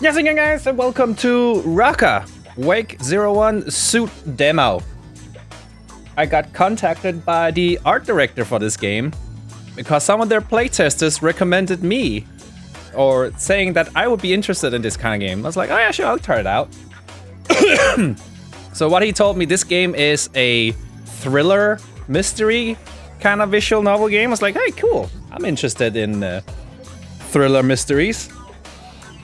Yes again guys, and welcome to RAKKA Wake 01 Suit demo. I got contacted by the art director for this game because some of their playtesters recommended me or saying that I would be interested in this kind of game. I was like, oh yeah, sure, I'll try it out. So what he told me, this game is a thriller mystery kind of visual novel game. I was like, hey, cool. I'm interested in thriller mysteries.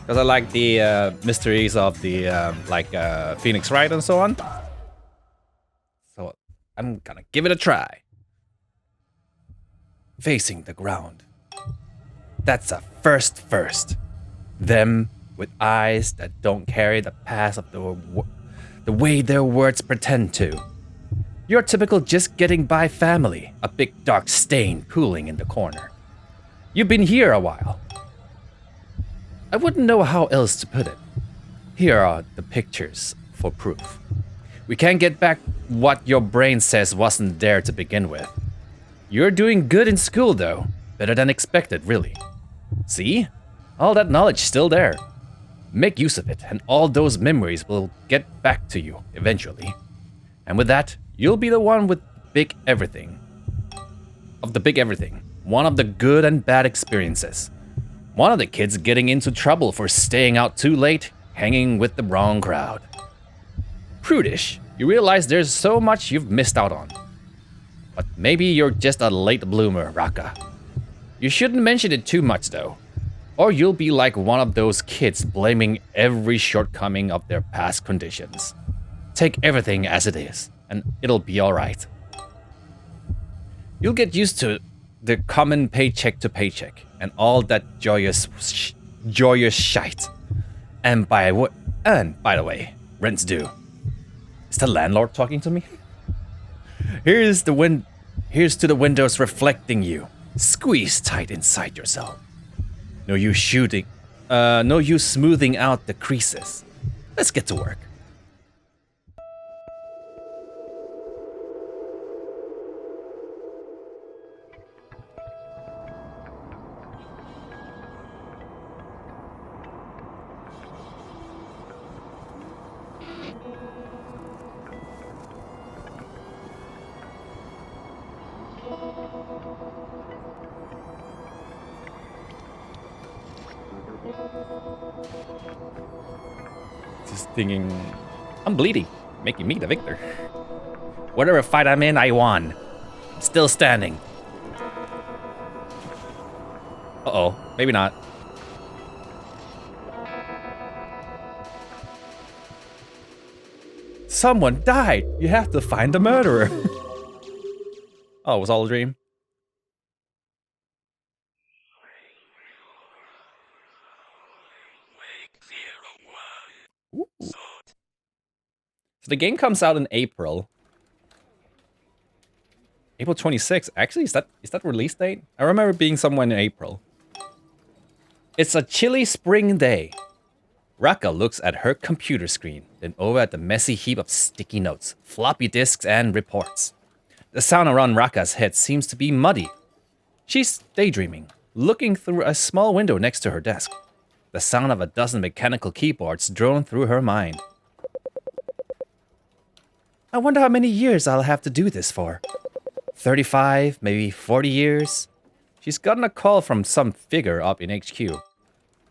Because I like the mysteries of the Phoenix Wright and so on. So I'm gonna give it a try. Facing the ground. That's a first. Them with eyes that don't carry the pass of the way their words pretend to. Your typical just getting by family, a big dark stain pooling in the corner. You've been here a while. I wouldn't know how else to put it. Here are the pictures for proof. We can't get back what your brain says wasn't there to begin with. You're doing good in school though. Better than expected, really. See? All that knowledge still there. Make use of it, and all those memories will get back to you eventually. And with that, you'll be the one with big everything. Of the big everything. One of the good and bad experiences. One of the kids getting into trouble for staying out too late, hanging with the wrong crowd. Prudish, you realize there's so much you've missed out on. But maybe you're just a late bloomer, RAKKA. You shouldn't mention it too much though, or you'll be like one of those kids blaming every shortcoming of their past conditions. Take everything as it is, and it'll be alright. You'll get used to the common paycheck to paycheck and all that joyous shite. And by the way, rent's due. Is the landlord talking to me? Here's to the windows reflecting you. Squeeze tight inside yourself. No use smoothing out the creases. Let's get to work. Just thinking, I'm bleeding, making me the victor. Whatever fight I'm in, I won. I'm still standing. Uh-oh, maybe not. Someone died. You have to find the murderer. Oh, it was all a dream. Ooh. So the game comes out in April. April 26th. Actually, is that release date? I remember being somewhere in April. It's a chilly spring day. RAKKA looks at her computer screen, then over at the messy heap of sticky notes, floppy disks, and reports. The sound around RAKKA's head seems to be muddy. She's daydreaming, looking through a small window next to her desk. The sound of a dozen mechanical keyboards drone through her mind. I wonder how many years I'll have to do this for. 35, maybe 40 years? She's gotten a call from some figure up in HQ.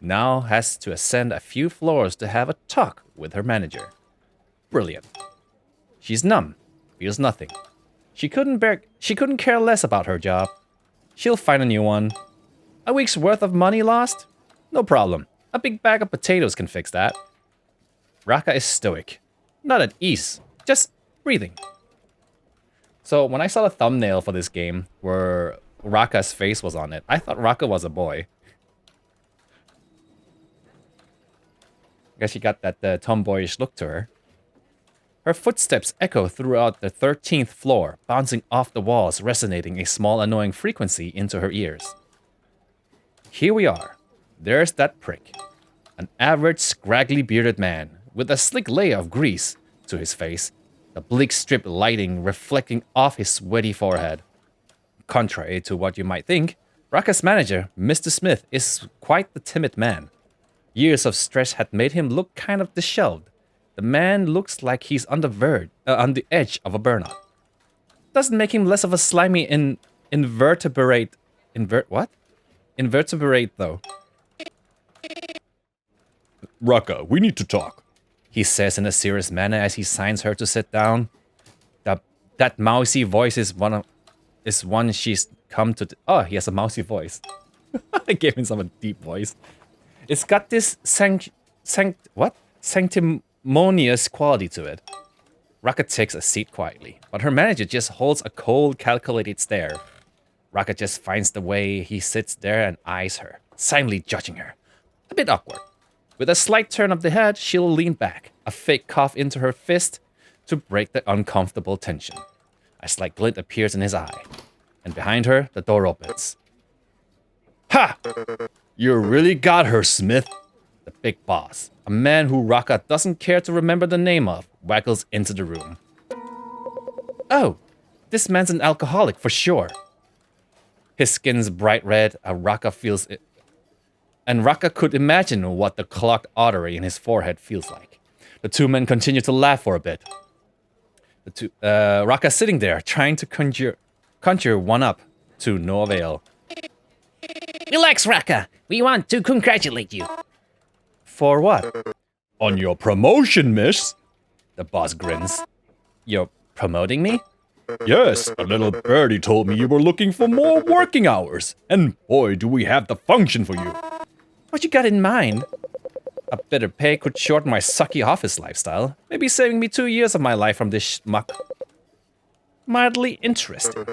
Now has to ascend a few floors to have a talk with her manager. Brilliant. She's numb, feels nothing. She couldn't care less about her job. She'll find a new one. A week's worth of money lost? No problem. A big bag of potatoes can fix that. RAKKA is stoic. Not at ease, just breathing. So when I saw the thumbnail for this game, where RAKKA's face was on it, I thought RAKKA was a boy. I guess she got that tomboyish look to her. Her footsteps echo throughout the 13th floor, bouncing off the walls, resonating a small annoying frequency into her ears. Here we are. There's that prick. An average, scraggly bearded man, with a slick layer of grease to his face, the bleak strip lighting reflecting off his sweaty forehead. Contrary to what you might think, RAKKA's manager, Mr. Smith, is quite the timid man. Years of stress had made him look kind of disheveled. The man looks like he's on the edge of a burnout. Doesn't make him less of a slimy invertebrate though. Rakka, we need to talk. He says in a serious manner as he signs her to sit down. That mousy voice is one she's come to. Oh, he has a mousy voice. I gave him some deep voice. It's got this sanctimonious quality to it. Rakka takes a seat quietly, but her manager just holds a cold, calculated stare. Rakka just finds the way he sits there and eyes her, silently judging her. A bit awkward. With a slight turn of the head, she'll lean back, a fake cough into her fist to break the uncomfortable tension. A slight glint appears in his eye, and behind her, the door opens. Ha! You really got her, Smith. The big boss, a man who Rakka doesn't care to remember the name of, waggles into the room. Oh, this man's an alcoholic for sure. His skin's bright red, and Rakka feels it. And Rakka could imagine what the clogged artery in his forehead feels like. The two men continue to laugh for a bit. Rakka sitting there, trying to conjure one up, to no avail. Relax, Rakka. We want to congratulate you. For what? On your promotion, miss. The boss grins. You're promoting me? Yes, a little birdie told me you were looking for more working hours. And boy, do we have the function for you. What you got in mind? A better pay could shorten my sucky office lifestyle, maybe saving me 2 years of my life from this schmuck. Mildly interested.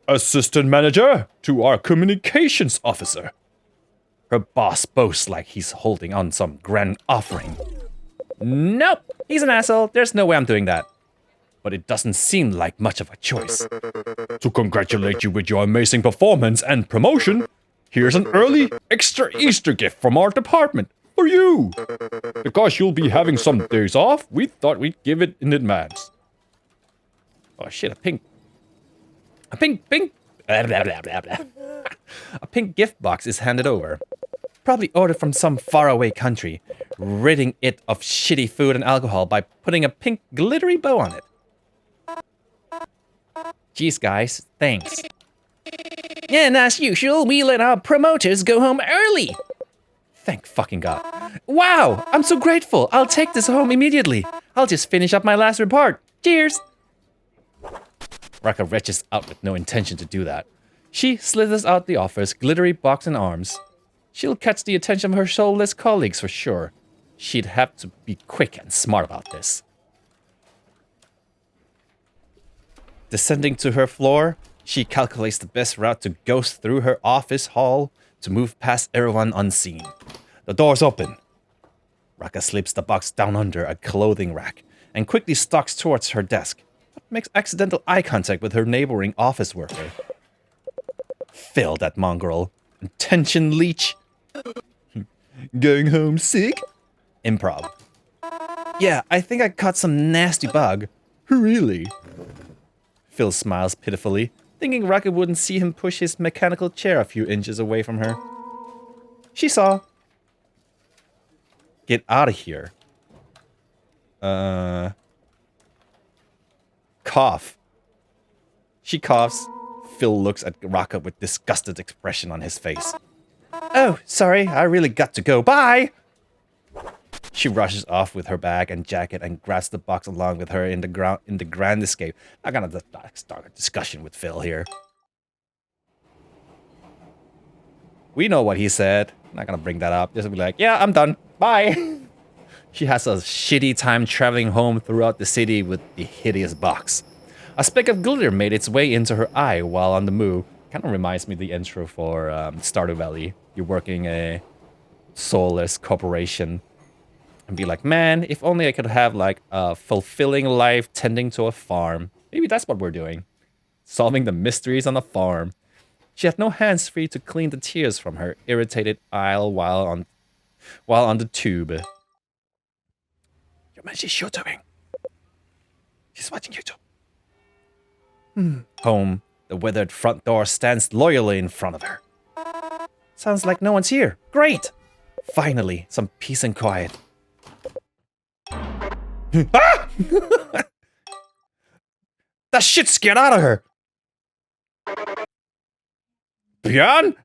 Assistant manager to our communications officer. Her boss boasts like he's holding on some grand offering. Nope, he's an asshole. There's no way I'm doing that. But it doesn't seem like much of a choice. To congratulate you with your amazing performance and promotion, here's an early extra Easter gift from our department for you. Because you'll be having some days off, we thought we'd give it in advance. Oh shit, a pink a pink gift box is handed over. Probably ordered from some faraway country, ridding it of shitty food and alcohol by putting a pink glittery bow on it. Geez, guys, thanks. And as usual, we let our promoters go home early. Thank fucking God. Wow, I'm so grateful. I'll take this home immediately. I'll just finish up my last report. Cheers. Rakka reaches out with no intention to do that. She slithers out the office, glittery box in arms. She'll catch the attention of her soulless colleagues for sure. She'd have to be quick and smart about this. Descending to her floor, she calculates the best route to ghost through her office hall to move past everyone unseen. The door's open. Rakka slips the box down under a clothing rack and quickly stalks towards her desk, but makes accidental eye contact with her neighboring office worker. Fill that mongrel. Attention leech. Going home sick? Improv. Yeah, I think I caught some nasty bug. Really? Phil smiles pitifully, thinking Rakka wouldn't see him push his mechanical chair a few inches away from her. She saw. Get out of here. Cough. She coughs. Phil looks at Rakka with disgusted expression on his face. Oh, sorry, I really got to go. Bye! She rushes off with her bag and jacket and grabs the box along with her in the grand escape. I'm gonna start a discussion with Phil here. We know what he said. I'm not gonna bring that up. Just be like, yeah, I'm done. Bye! She has a shitty time traveling home throughout the city with the hideous box. A speck of glitter made its way into her eye while on the move. Kind of reminds me of the intro for Stardew Valley. You're working a soulless corporation. And be like, man, if only I could have like a fulfilling life tending to a farm. Maybe that's what we're doing. Solving the mysteries on a farm. She had no hands free to clean the tears from her irritated eye while on the tube. Yo, man, she's YouTubing. She's watching YouTube. Home. The weathered front door stands loyally in front of her. Sounds like no one's here. Great! Finally, some peace and quiet. Ah! That shit scared out of her. Björn?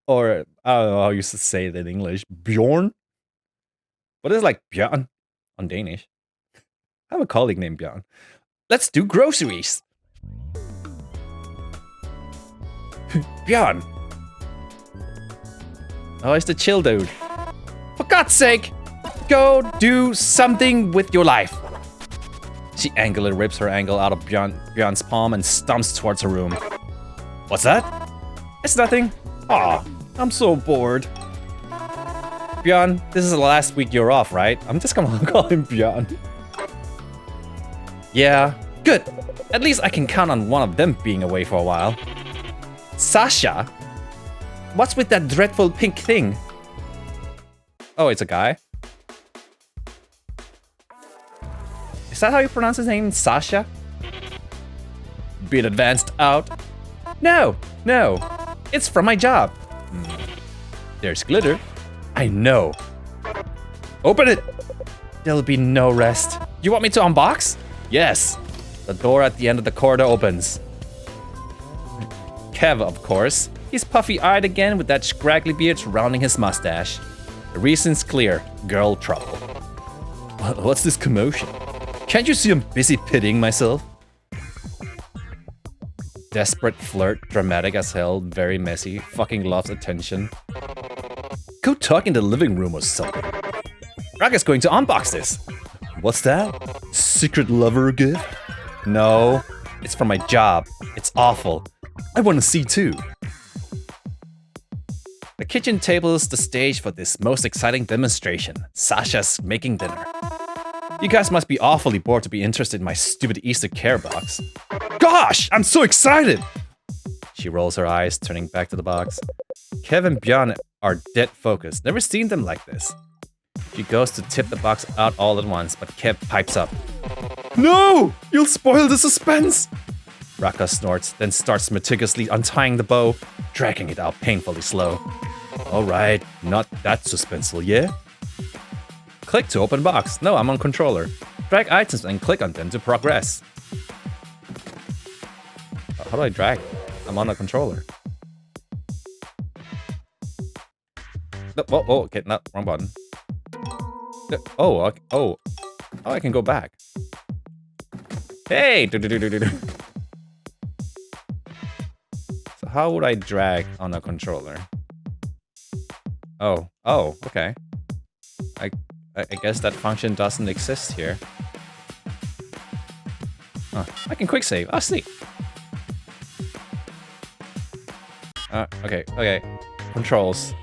Or, I don't know how you used to say it in English. Bjorn? What is like Björn on Danish? I have a colleague named Björn. Let's do groceries. Björn. Oh, it's the chill dude. For God's sake, go do something with your life. She angrily rips her ankle out of Björn's palm and stomps towards her room. What's that? It's nothing. Aw, I'm so bored. Björn, this is the last week you're off, right? I'm just gonna call him Björn. Yeah, good. At least I can count on one of them being away for a while. Sasha? What's with that dreadful pink thing? Oh, it's a guy? Is that how you pronounce his name? Sasha? Being advanced out? No, it's from my job. There's glitter. I know. Open it! There'll be no rest. You want me to unbox? Yes. The door at the end of the corridor opens. Kev, of course. He's puffy-eyed again with that scraggly beard surrounding his mustache. The reason's clear. Girl trouble. What's this commotion? Can't you see I'm busy pitying myself? Desperate flirt, dramatic as hell, very messy, fucking loves attention. Go talk in the living room or something. Rakka's going to unbox this. What's that? Secret lover gift? No, it's from my job. It's awful. I want to see too. The kitchen table is the stage for this most exciting demonstration. Sasha's making dinner. You guys must be awfully bored to be interested in my stupid Easter care box. Gosh, I'm so excited! She rolls her eyes, turning back to the box. Kev and Björn are dead focused. Never seen them like this. She goes to tip the box out all at once, but Kev pipes up. No! You'll spoil the suspense! Rakka snorts, then starts meticulously untying the bow, dragging it out painfully slow. Alright, not that suspenseful, yeah? Click to open box. No, I'm on controller. Drag items and click on them to progress. How do I drag? I'm on a controller. No, oh, okay, no, wrong button. Oh, okay, oh, I can go back. Hey! So how would I drag on a controller? Oh, okay. I guess that function doesn't exist here. Oh, I can quick save. Oh, see. Okay. Controls.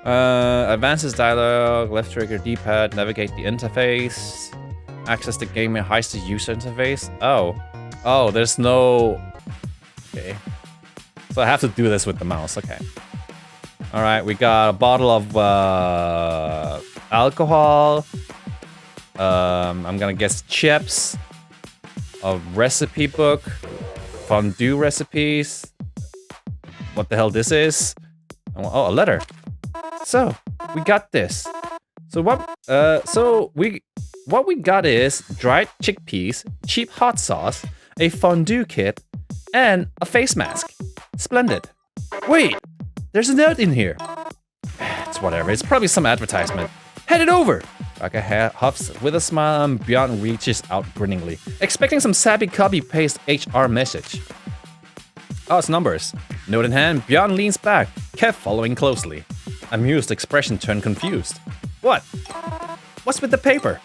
Advances dialog, left trigger D-pad, navigate the interface, access the game and heist the user interface. Oh, there's no... Okay. So I have to do this with the mouse, okay. Alright, we got a bottle of alcohol. I'm gonna guess chips. A recipe book. Fondue recipes. What the hell this is? Oh, a letter. So, we got this. So what we got is dried chickpeas, cheap hot sauce, a fondue kit, and a face mask. Splendid. Wait, there's a note in here. It's whatever, it's probably some advertisement. Head it over! Rakka huffs with a smile and Björn reaches out grinningly, expecting some sappy copy-paste HR message. Oh, it's numbers. Note in hand, Björn leans back, Kev following closely. Amused expression turned confused. What? What's with the paper?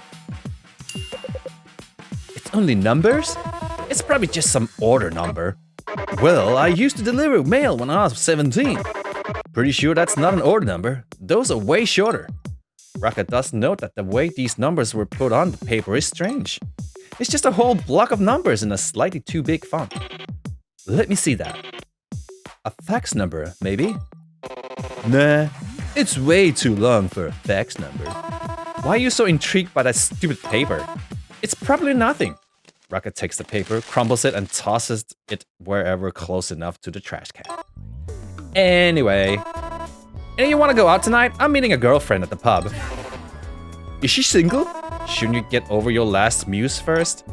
It's only numbers? It's probably just some order number. Well, I used to deliver mail when I was 17. Pretty sure that's not an order number. Those are way shorter. Rakka does note that the way these numbers were put on the paper is strange. It's just a whole block of numbers in a slightly too big font. Let me see that. A fax number, maybe? Nah, it's way too long for a fax number. Why are you so intrigued by that stupid paper? It's probably nothing. Rakka takes the paper, crumbles it, and tosses it wherever close enough to the trash can. Anyway, hey, you want to go out tonight? I'm meeting a girlfriend at the pub. Is she single? Shouldn't you get over your last muse first?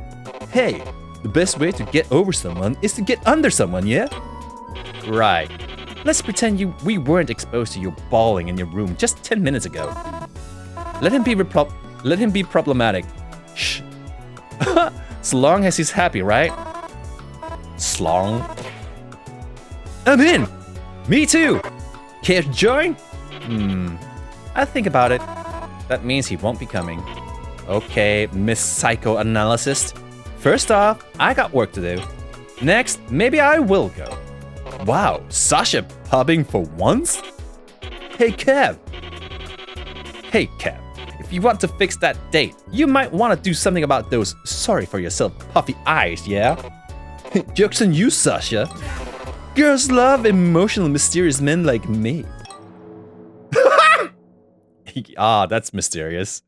Hey, the best way to get over someone is to get under someone, yeah? Right. Let's pretend we weren't exposed to you bawling in your room just 10 minutes ago. Let him be problematic. Shh. So long as he's happy, right? Slong. I'm in! Me too! Care to join? I'll think about it. That means he won't be coming. Okay, Miss Psychoanalyst. First off, I got work to do. Next, maybe I will go. Wow, Sasha pubbing for once? Hey Kev, if you want to fix that date, you might want to do something about those sorry for yourself puffy eyes, yeah? Joke's on you, Sasha. Girls love emotional, mysterious men like me. Ah, that's mysterious.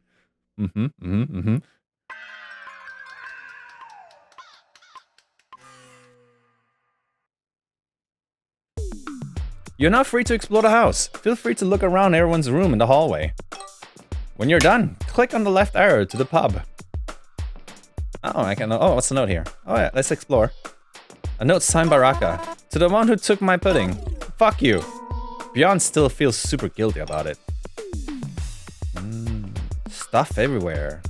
You're now free to explore the house. Feel free to look around everyone's room in the hallway. When you're done, click on the left arrow to the pub. Oh, what's the note here? Oh yeah, let's explore. A note signed by RAKKA. To the one who took my pudding. Fuck you. Beyond still feels super guilty about it. Stuff everywhere.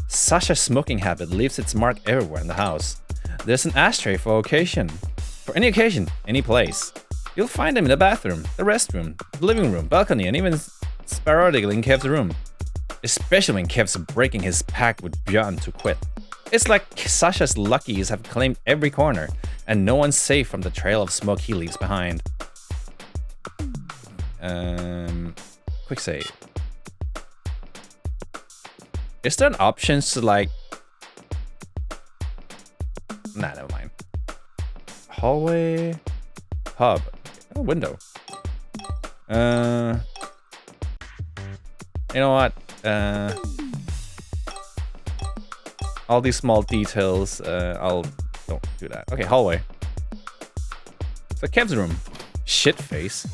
Sasha's smoking habit leaves its mark everywhere in the house. There's an ashtray for occasion. For any occasion, any place. You'll find them in the bathroom, the restroom, the living room, balcony, and even sporadically in Kev's room. Especially when Kev's breaking his pact with Björn to quit. It's like Sasha's luckies have claimed every corner, and no one's safe from the trail of smoke he leaves behind. Quick save. Is there an option to like... Nah, never mind. Hallway... Pub. Oh, window. You know what? All these small details, don't do that. Okay, hallway. So Kev's room. Shit face.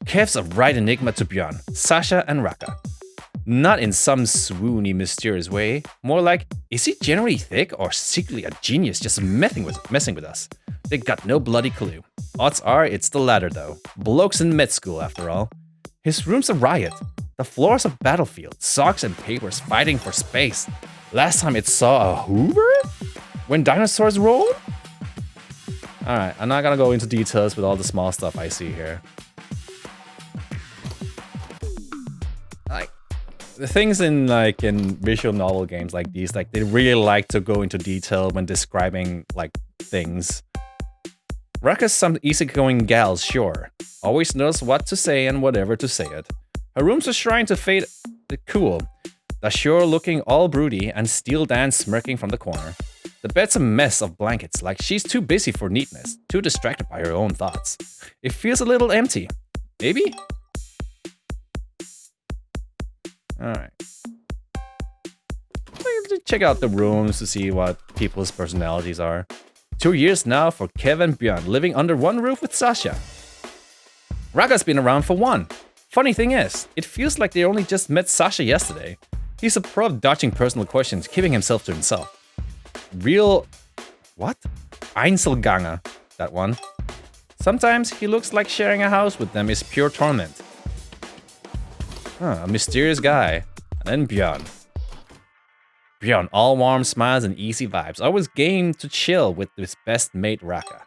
Kev's a right enigma to Björn, Sasha, and RAKKA. Not in some swoony, mysterious way. More like, is he generally thick or secretly a genius just messing with us? They got no bloody clue. Odds are it's the latter though. Blokes in med school after all. His room's a riot. The floor's a battlefield. Socks and papers fighting for space. Last time it saw a Hoover? When dinosaurs rolled? Alright, I'm not gonna go into details with all the small stuff I see here. Like, the things in visual novel games like these, like they really like to go into detail when describing like things. RAKKA's some easygoing gal, sure. Always knows what to say and whatever to say it. Her room's a shrine to fate cool. The shore looking all broody and Steel Dan smirking from the corner. The bed's a mess of blankets, like she's too busy for neatness, too distracted by her own thoughts. It feels a little empty. Maybe? Alright. Check out the rooms to see what people's personalities are. 2 years now for Kev and Björn living under one roof with Sasha. RAKKA's been around for one. Funny thing is, it feels like they only just met Sasha yesterday. He's a pro of dodging personal questions, keeping himself to himself. Real... what? Einzelganger, that one. Sometimes he looks like sharing a house with them is pure torment. A mysterious guy. And then Björn. Björn, all warm smiles and easy vibes, always game to chill with his best mate RAKKA.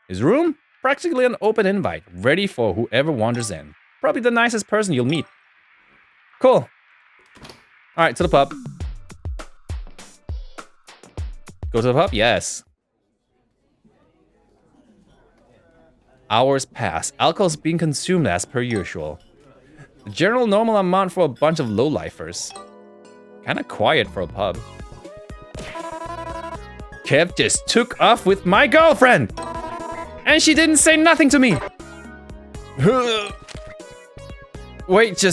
His room? Practically an open invite, ready for whoever wanders in. Probably the nicest person you'll meet. Cool. Alright, to the pub. Go to the pub? Yes. Hours pass. Alcohol's being consumed as per usual. The general normal amount for a bunch of lowlifers. Kinda quiet for a pub. Kev just took off with my girlfriend! And she didn't say nothing to me! Wait.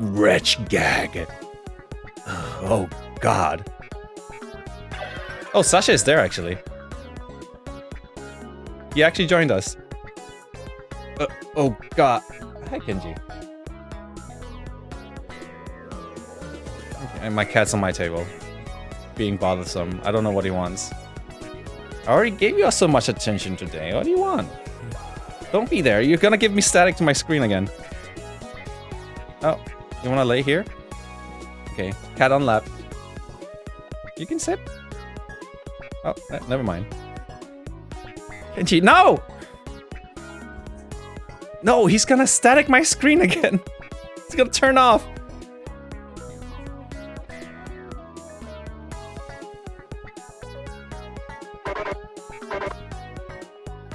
wretch gag. Oh, God. Oh, Sasha is there, actually. He actually joined us. Oh, God. Hi, Kenji. Okay, and my cat's on my table. Being bothersome. I don't know what he wants. I already gave you so much attention today. What do you want? Don't be there. You're gonna give me static to my screen again. Oh, you wanna lay here? Okay, cat on lap. You can sit. Oh, never mind. Kenji, no! No, he's gonna static my screen again. It's gonna turn off.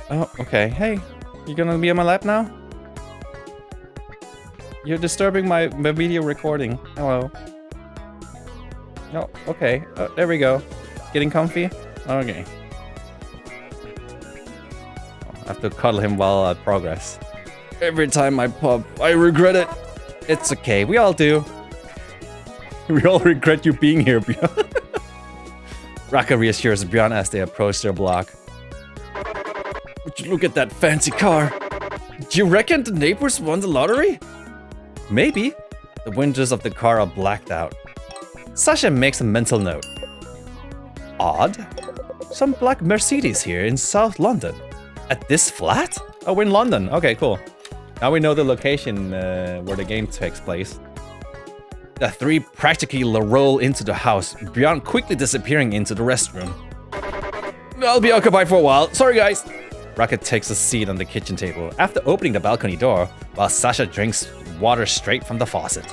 Oh, okay. Hey, you gonna be on my lap now? You're disturbing my video recording. Hello. No, okay. There we go. Getting comfy? Okay. I have to cuddle him while I progress. Every time I pop, I regret it. It's okay, we all do. We all regret you being here, Bjorn. Rakka reassures Bjorn as they approach their block. Would you look at that fancy car? Do you reckon the neighbors won the lottery? Maybe. The windows of the car are blacked out. Sasha makes a mental note. Odd. Some black Mercedes here in South London. At this flat? Oh, we're in London. Okay, cool. Now we know the location where the game takes place. The three practically roll into the house, Bjorn quickly disappearing into the restroom. I'll be occupied for a while. Sorry, guys. Rakka takes a seat on the kitchen table after opening the balcony door, while Sasha drinks water straight from the faucet.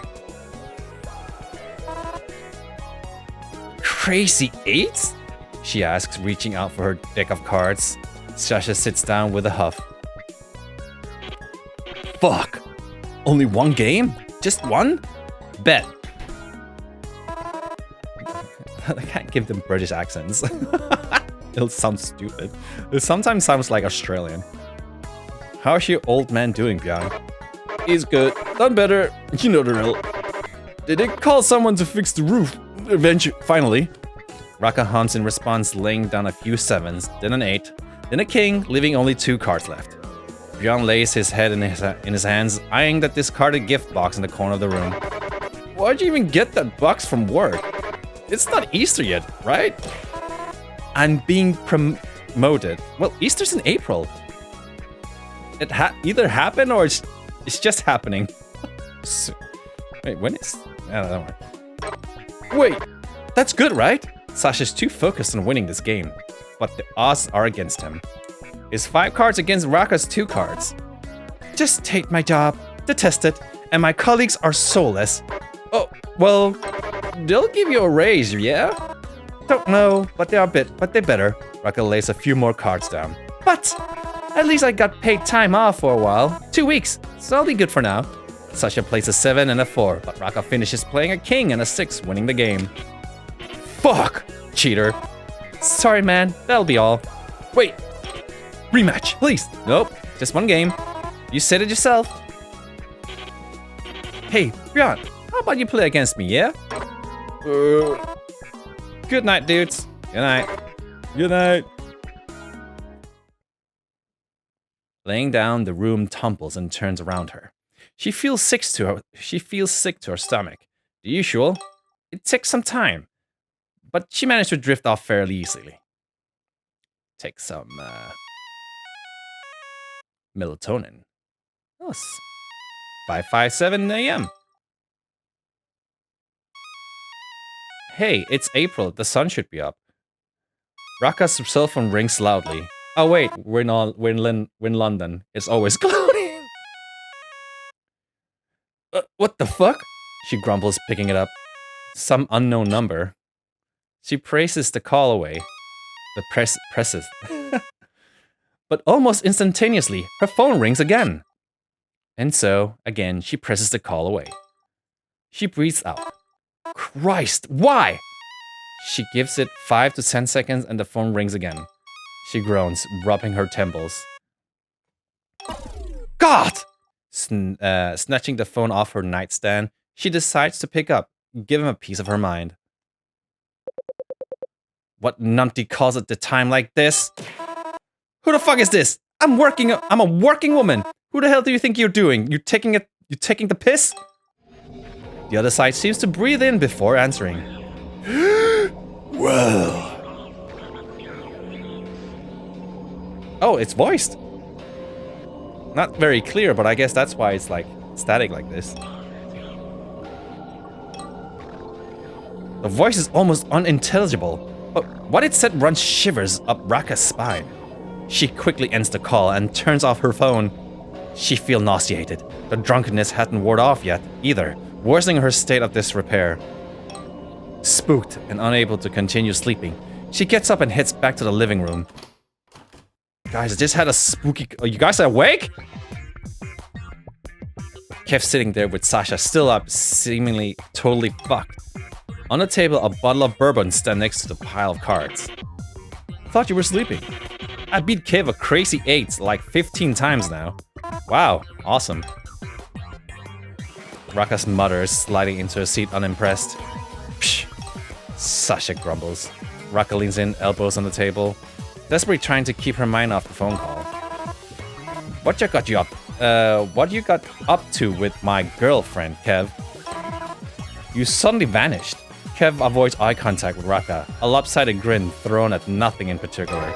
Crazy eights? She asks, reaching out for her deck of cards. Sasha sits down with a huff. Fuck! Only one game? Just one? Bet. I can't give them British accents. It'll sound stupid. It sometimes sounds like Australian. How's your old man doing, Bjorn? He's good. Done better. You know the drill. Did they call someone to fix the roof? Eventually, finally. Rakka hunts in response, laying down a few sevens, then an 8, then a king, leaving only 2 cards left. Bjorn lays his head in his hands, eyeing the discarded gift box in the corner of the room. Why'd you even get that box from work? It's not Easter yet, right? I'm being promoted. Well, Easter's in April. It either happened or it's just happening. Wait, when is... I don't know. Wait, that's good, right? Sasha's too focused on winning this game, but the odds are against him. His 5 cards against Rakka's 2 cards. Just take my job, detest it, and my colleagues are soulless. Oh, well, they'll give you a raise, yeah? Don't know, but they're better. Rakka lays a few more cards down. But at least I got paid time off for a while. 2 weeks, so I'll be good for now. Sasha plays a 7 and a 4, but Rakka finishes playing a king and a 6, winning the game. Fuck! Cheater. Sorry, man, that'll be all. Wait! Rematch, please! Nope, just one game. You said it yourself. Hey, Bjorn, how about you play against me, yeah? Good night, dudes. Good night. Good night. Laying down, the room tumbles and turns around her. She feels sick to her stomach. The usual. It takes some time, but she managed to drift off fairly easily. Take some melatonin. Oh, it's 5:57 a.m. Hey, it's April. The sun should be up. Rakka's cell phone rings loudly. Oh wait, we're in London. It's always cloudy. What the fuck? She grumbles, picking it up. Some unknown number. She presses the call away. Presses. But almost instantaneously, her phone rings again. And so, again, she presses the call away. She breathes out. Christ, why? She gives it 5 to 10 seconds and the phone rings again. She groans, rubbing her temples. God! Snatching the phone off her nightstand, She decides to pick up, give him a piece of her mind. What numpty calls it the time like this? Who the fuck is this? I'm a working woman. Who the hell do you think you're doing? You taking the piss? The other side seems to breathe in before answering. Well. Oh, it's voiced. Not very clear, but I guess that's why it's like static like this. The voice is almost unintelligible, but what it said runs shivers up Rakka's spine. She quickly ends the call and turns off her phone. She feels nauseated. The drunkenness hadn't worn off yet, either, worsening her state of disrepair. Spooked and unable to continue sleeping, she gets up and heads back to the living room. Guys, I just had a spooky... Are you guys awake? Kev's sitting there with Sasha still up, seemingly totally fucked. On the table, a bottle of bourbon stands next to the pile of cards. Thought you were sleeping. I beat Kev a crazy 8 like 15 times now. Wow, awesome. Rakka mutters, sliding into a seat unimpressed. Psh. Sasha grumbles. Rakka leans in, elbows on the table, desperately trying to keep her mind off the phone call. What you got up to with my girlfriend, Kev? You suddenly vanished. Kev avoids eye contact with Rakka, a lopsided grin thrown at nothing in particular.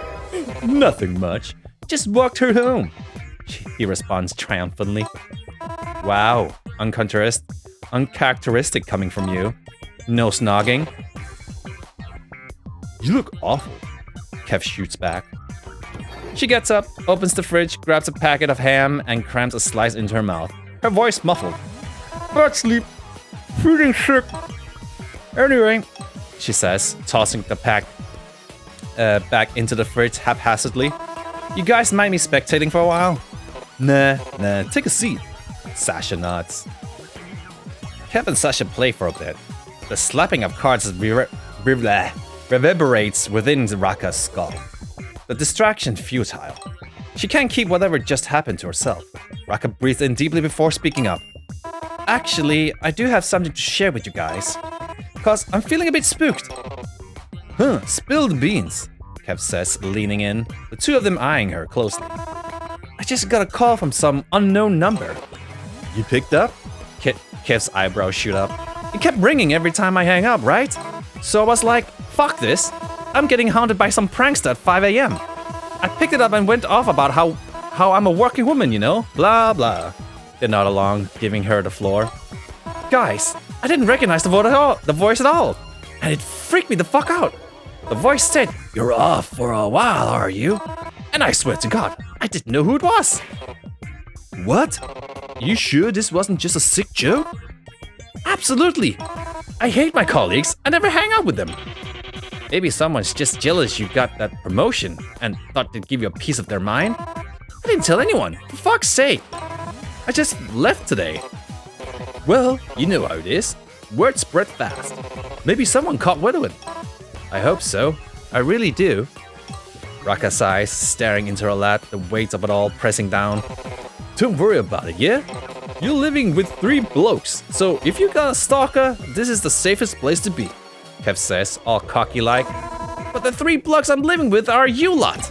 Nothing much. Just walked her home. He responds triumphantly. Wow, uncharacteristic coming from you. No snogging. You look awful. Kev shoots back. She gets up, opens the fridge, grabs a packet of ham, and crams a slice into her mouth. Her voice muffled. Bad sleep. Feeling sick. Anyway, she says, tossing the pack back into the fridge haphazardly. You guys mind me spectating for a while? Nah, take a seat. Sasha nods. Kev and Sasha play for a bit. The slapping of cards reverberates within Rakka's skull. The distraction futile. She can't keep whatever just happened to herself. Rakka breathes in deeply before speaking up. Actually, I do have something to share with you guys. Cause I'm feeling a bit spooked. Huh, spill the beans, Kev says, leaning in, the two of them eyeing her closely. I just got a call from some unknown number. You picked up? Kev's eyebrows shoot up. It kept ringing every time I hang up, right? So I was like, fuck this. I'm getting haunted by some prankster at 5 a.m. I picked it up and went off about how I'm a working woman, you know? Blah, blah. They nod along, giving her the floor. Guys, I didn't recognize the voice at all. And it freaked me the fuck out. The voice said, "You're off for a while, are you?" And I swear to God, I didn't know who it was. What? You sure this wasn't just a sick joke? Absolutely. I hate my colleagues. I never hang out with them. Maybe someone's just jealous you got that promotion and thought they'd give you a piece of their mind. I didn't tell anyone, for fuck's sake. I just left today. Well, you know how it is. Word spread fast. Maybe someone caught wind of it. I hope so. I really do. Rakka sighs, staring into her lap, the weight of it all pressing down. Don't worry about it, yeah? You're living with 3 blokes, so if you got a stalker, this is the safest place to be, Kev says, all cocky like. But the 3 blokes I'm living with are you lot.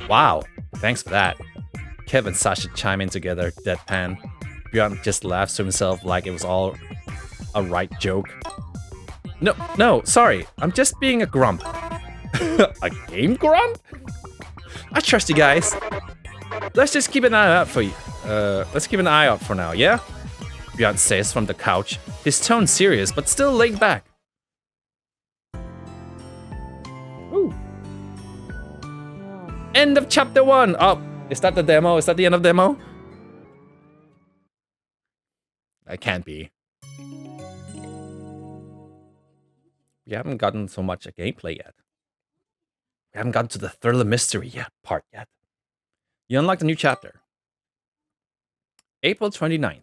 Wow, thanks for that. Kev and Sasha chime in together, deadpan. Bjorn just laughs to himself like it was all a right joke. No, sorry, I'm just being a grump. A game grump? I trust you guys. Let's just keep an eye out for you. Let's keep an eye out for now, yeah? Bjorn says from the couch, his tone serious but still laid back. Ooh. End of chapter 1. Oh, is that the demo? Is that the end of the demo? That can't be. We haven't gotten so much gameplay yet. We haven't gotten to the thriller mystery part yet. You unlocked a new chapter. April 29th.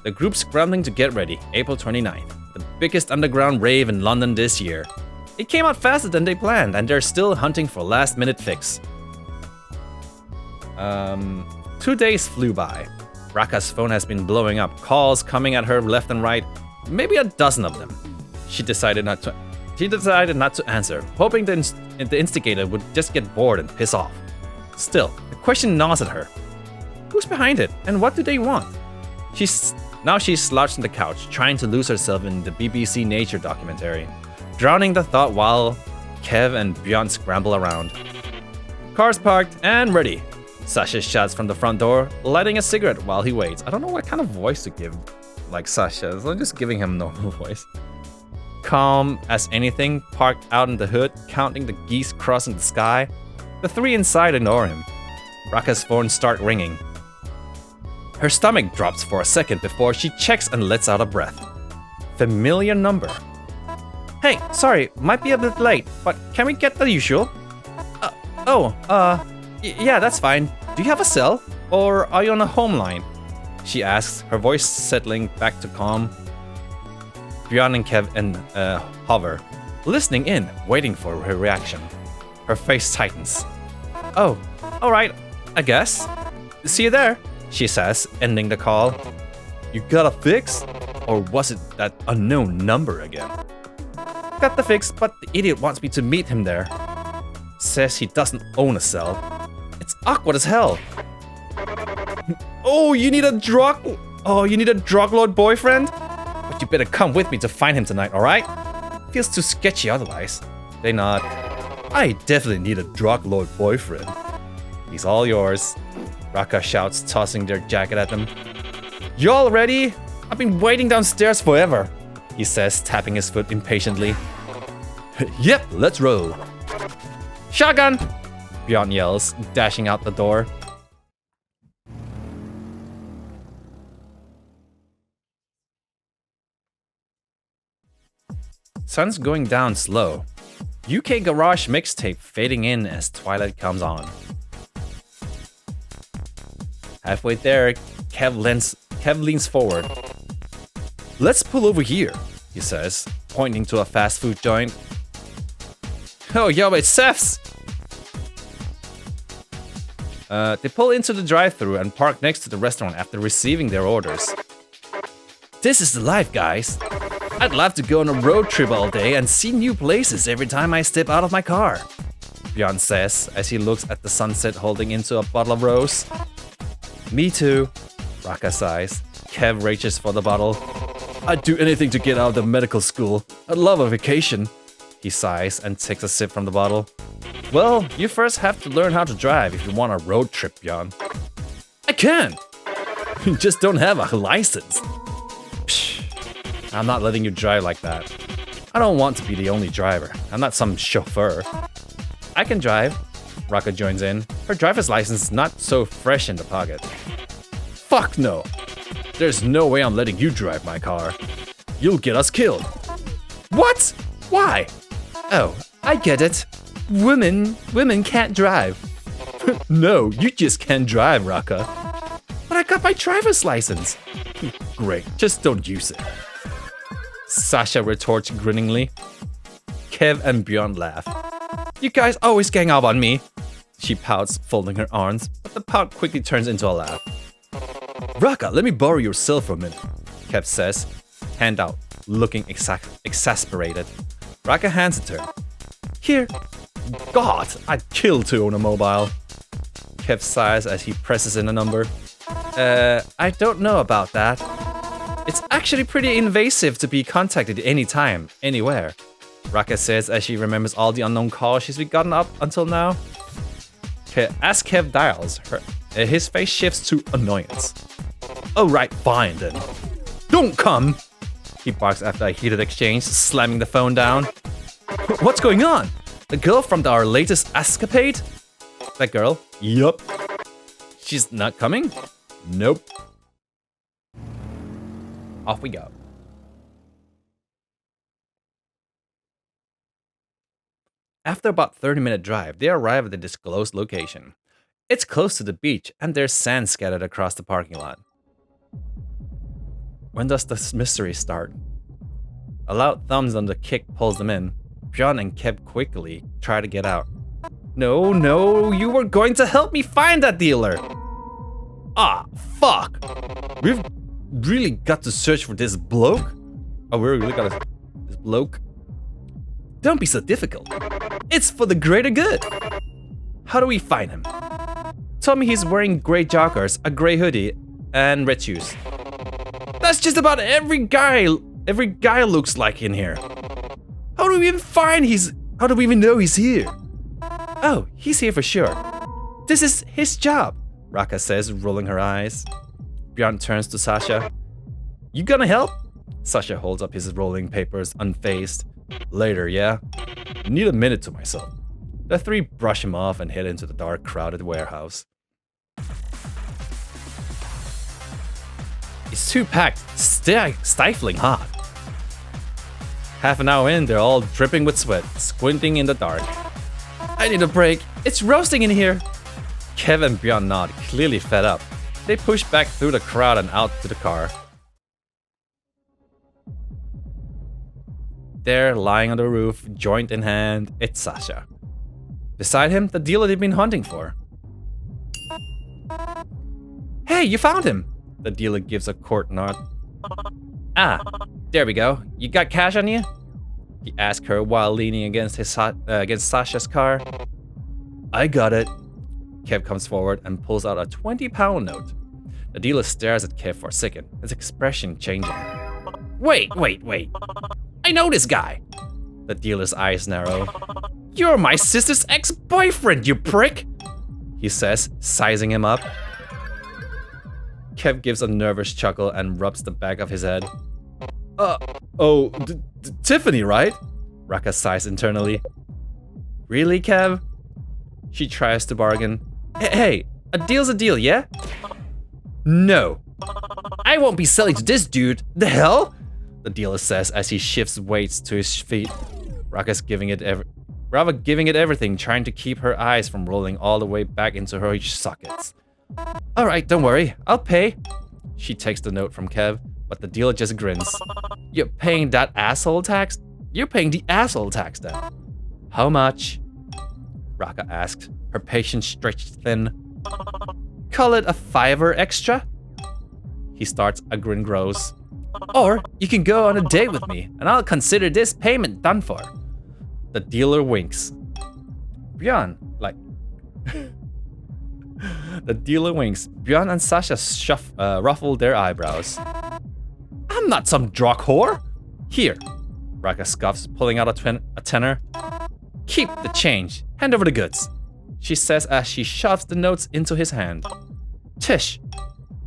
The group's scrambling to get ready. April 29th. The biggest underground rave in London this year. It came out faster than they planned, and they're still hunting for a last-minute fix. 2 days flew by. Rakka's phone has been blowing up, calls coming at her left and right, maybe a dozen of them. She decided not to answer, hoping the instigator would just get bored and piss off. Still, the question gnaws at her. Who's behind it, and what do they want? Now she's slouched on the couch, trying to lose herself in the BBC Nature documentary, drowning the thought while Kev and Bjorn scramble around. Car's parked and ready. Sasha shouts from the front door, lighting a cigarette while he waits. I don't know what kind of voice to give like Sasha, so I'm just giving him a normal voice. Calm as anything, parked out in the hood, counting the geese crossing the sky. The three inside ignore him. Rakka's phone starts ringing. Her stomach drops for a second before she checks and lets out a breath. Familiar number. Hey, sorry, might be a bit late, but can we get the usual? Yeah, that's fine. Do you have a cell? Or are you on a home line? She asks, her voice settling back to calm. Bjorn and Kev hover, listening in, waiting for her reaction. Her face tightens. Oh, alright, I guess. See you there, she says, ending the call. You got a fix? Or was it that unknown number again? Got the fix, but the idiot wants me to meet him there. Says he doesn't own a cell. It's awkward as hell. Oh, you need a drug lord boyfriend? But you better come with me to find him tonight, alright? Feels too sketchy otherwise. They nod. I definitely need a drug lord boyfriend. He's all yours. Rakka shouts, tossing their jacket at them. You all ready? I've been waiting downstairs forever, he says, tapping his foot impatiently. Yep, let's roll. Shotgun! Bjorn yells, dashing out the door. Sun's going down slow. UK Garage mixtape fading in as twilight comes on. Halfway there, Kev leans forward. Let's pull over here, he says, pointing to a fast food joint. Oh, yo, it's Seth's! They pull into the drive-thru and park next to the restaurant after receiving their orders. This is the life, guys. I'd love to go on a road trip all day and see new places every time I step out of my car, Bjorn says as he looks at the sunset holding into a bottle of rose. Me too, Rakka sighs. Kev reaches for the bottle. I'd do anything to get out of the medical school. I'd love a vacation, he sighs and takes a sip from the bottle. Well, you first have to learn how to drive if you want a road trip, Bjorn. I can! You just don't have a license. Psh, I'm not letting you drive like that. I don't want to be the only driver. I'm not some chauffeur. I can drive. Rakka joins in. Her driver's license is not so fresh in the pocket. Fuck no. There's no way I'm letting you drive my car. You'll get us killed. What? Why? Oh, I get it. Women can't drive. No, you just can't drive, Rakka. But I got my driver's license. Great, just don't use it. Sasha retorts grinningly. Kev and Bjorn laugh. You guys always gang up on me. She pouts, folding her arms, but the pout quickly turns into a laugh. Rakka, let me borrow your cell for a minute, Kev says, hand out, looking exasperated. Rakka hands it to her. Here. God, I'd kill to own a mobile. Kev sighs as he presses in a number. I don't know about that. It's actually pretty invasive to be contacted anytime, anywhere, Rakka says as she remembers all the unknown calls she's gotten up until now. As Kev dials, his face shifts to annoyance. Alright, fine then. Don't come! He barks after a heated exchange, slamming the phone down. What's going on? The girl from our latest escapade? That girl? Yup. She's not coming? Nope. Off we go. After about 30-minute drive, they arrive at the disclosed location. It's close to the beach, and there's sand scattered across the parking lot. When does this mystery start? A loud thumbs on the kick pulls them in. Bjorn and Kev quickly try to get out. No, you were going to help me find that dealer! Ah, fuck! We've really got to search for this bloke? Oh, we really got this bloke? Don't be so difficult. It's for the greater good. How do we find him? Tell me he's wearing gray joggers, a gray hoodie, and red shoes. That's just about every guy looks like in here. How do we even know he's here? Oh, he's here for sure. This is his job, Rakka says, rolling her eyes. Bjorn turns to Sasha. You gonna help? Sasha holds up his rolling papers, unfazed. Later, yeah? Need a minute to myself. The three brush him off and head into the dark, crowded warehouse. It's too packed, stifling hot. Half an hour in, they're all dripping with sweat, squinting in the dark. I need a break. It's roasting in here. Kev and Bjorn nod, clearly fed up. They push back through the crowd and out to the car. There, lying on the roof, joint in hand, it's Sasha. Beside him, the dealer they've been hunting for. Hey, you found him! The dealer gives a court nod. Ah, there we go. You got cash on you? He asks her while leaning against Sasha's car. I got it. Kev comes forward and pulls out a 20-pound note. The dealer stares at Kev for a second, his expression changing. Wait. I know this guy. The dealer's eyes narrow. You're my sister's ex-boyfriend, you prick! He says, sizing him up. Kev gives a nervous chuckle and rubs the back of his head. Tiffany, right? Rakka sighs internally. Really, Kev? She tries to bargain. Hey, a deal's a deal, yeah? No. I won't be selling to this dude. The hell? The dealer says as he shifts weights to his feet. Rakka's giving it everything, trying to keep her eyes from rolling all the way back into her sockets. Alright, don't worry, I'll pay. She takes the note from Kev, but the dealer just grins. You're paying that asshole tax? You're paying the asshole tax then. How much? Rakka asked, her patience stretched thin. Call it a $5 extra? He starts, a grin grows. Or you can go on a date with me, and I'll consider this payment done for. The dealer winks. Bjorn, The dealer winks. Bjorn and Sasha ruffle their eyebrows. I'm not some drug whore. Here. Rakka scoffs, pulling out a tenner. Keep the change. Hand over the goods. She says as she shoves the notes into his hand. Tish.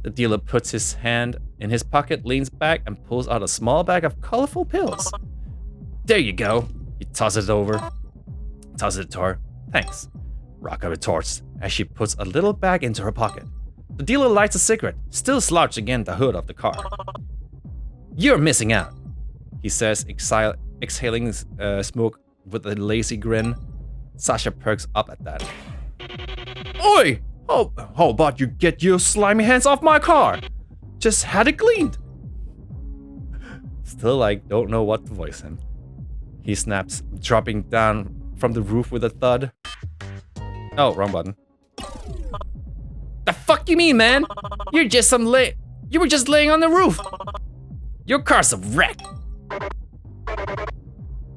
The dealer puts his hand in his pocket, leans back, and pulls out a small bag of colorful pills. There you go. He tosses it to her. Thanks. Rakka retorts as she puts a little bag into her pocket. The dealer lights a cigarette, still slouched against the hood of the car. You're missing out, he says, exhaling smoke with a lazy grin. Sasha perks up at that. Oi! How about you get your slimy hands off my car? Just had it cleaned. Still don't know what to voice him. He snaps, dropping down from the roof with a thud. Oh, wrong button. The fuck you mean, man? You were just laying on the roof. Your car's a wreck.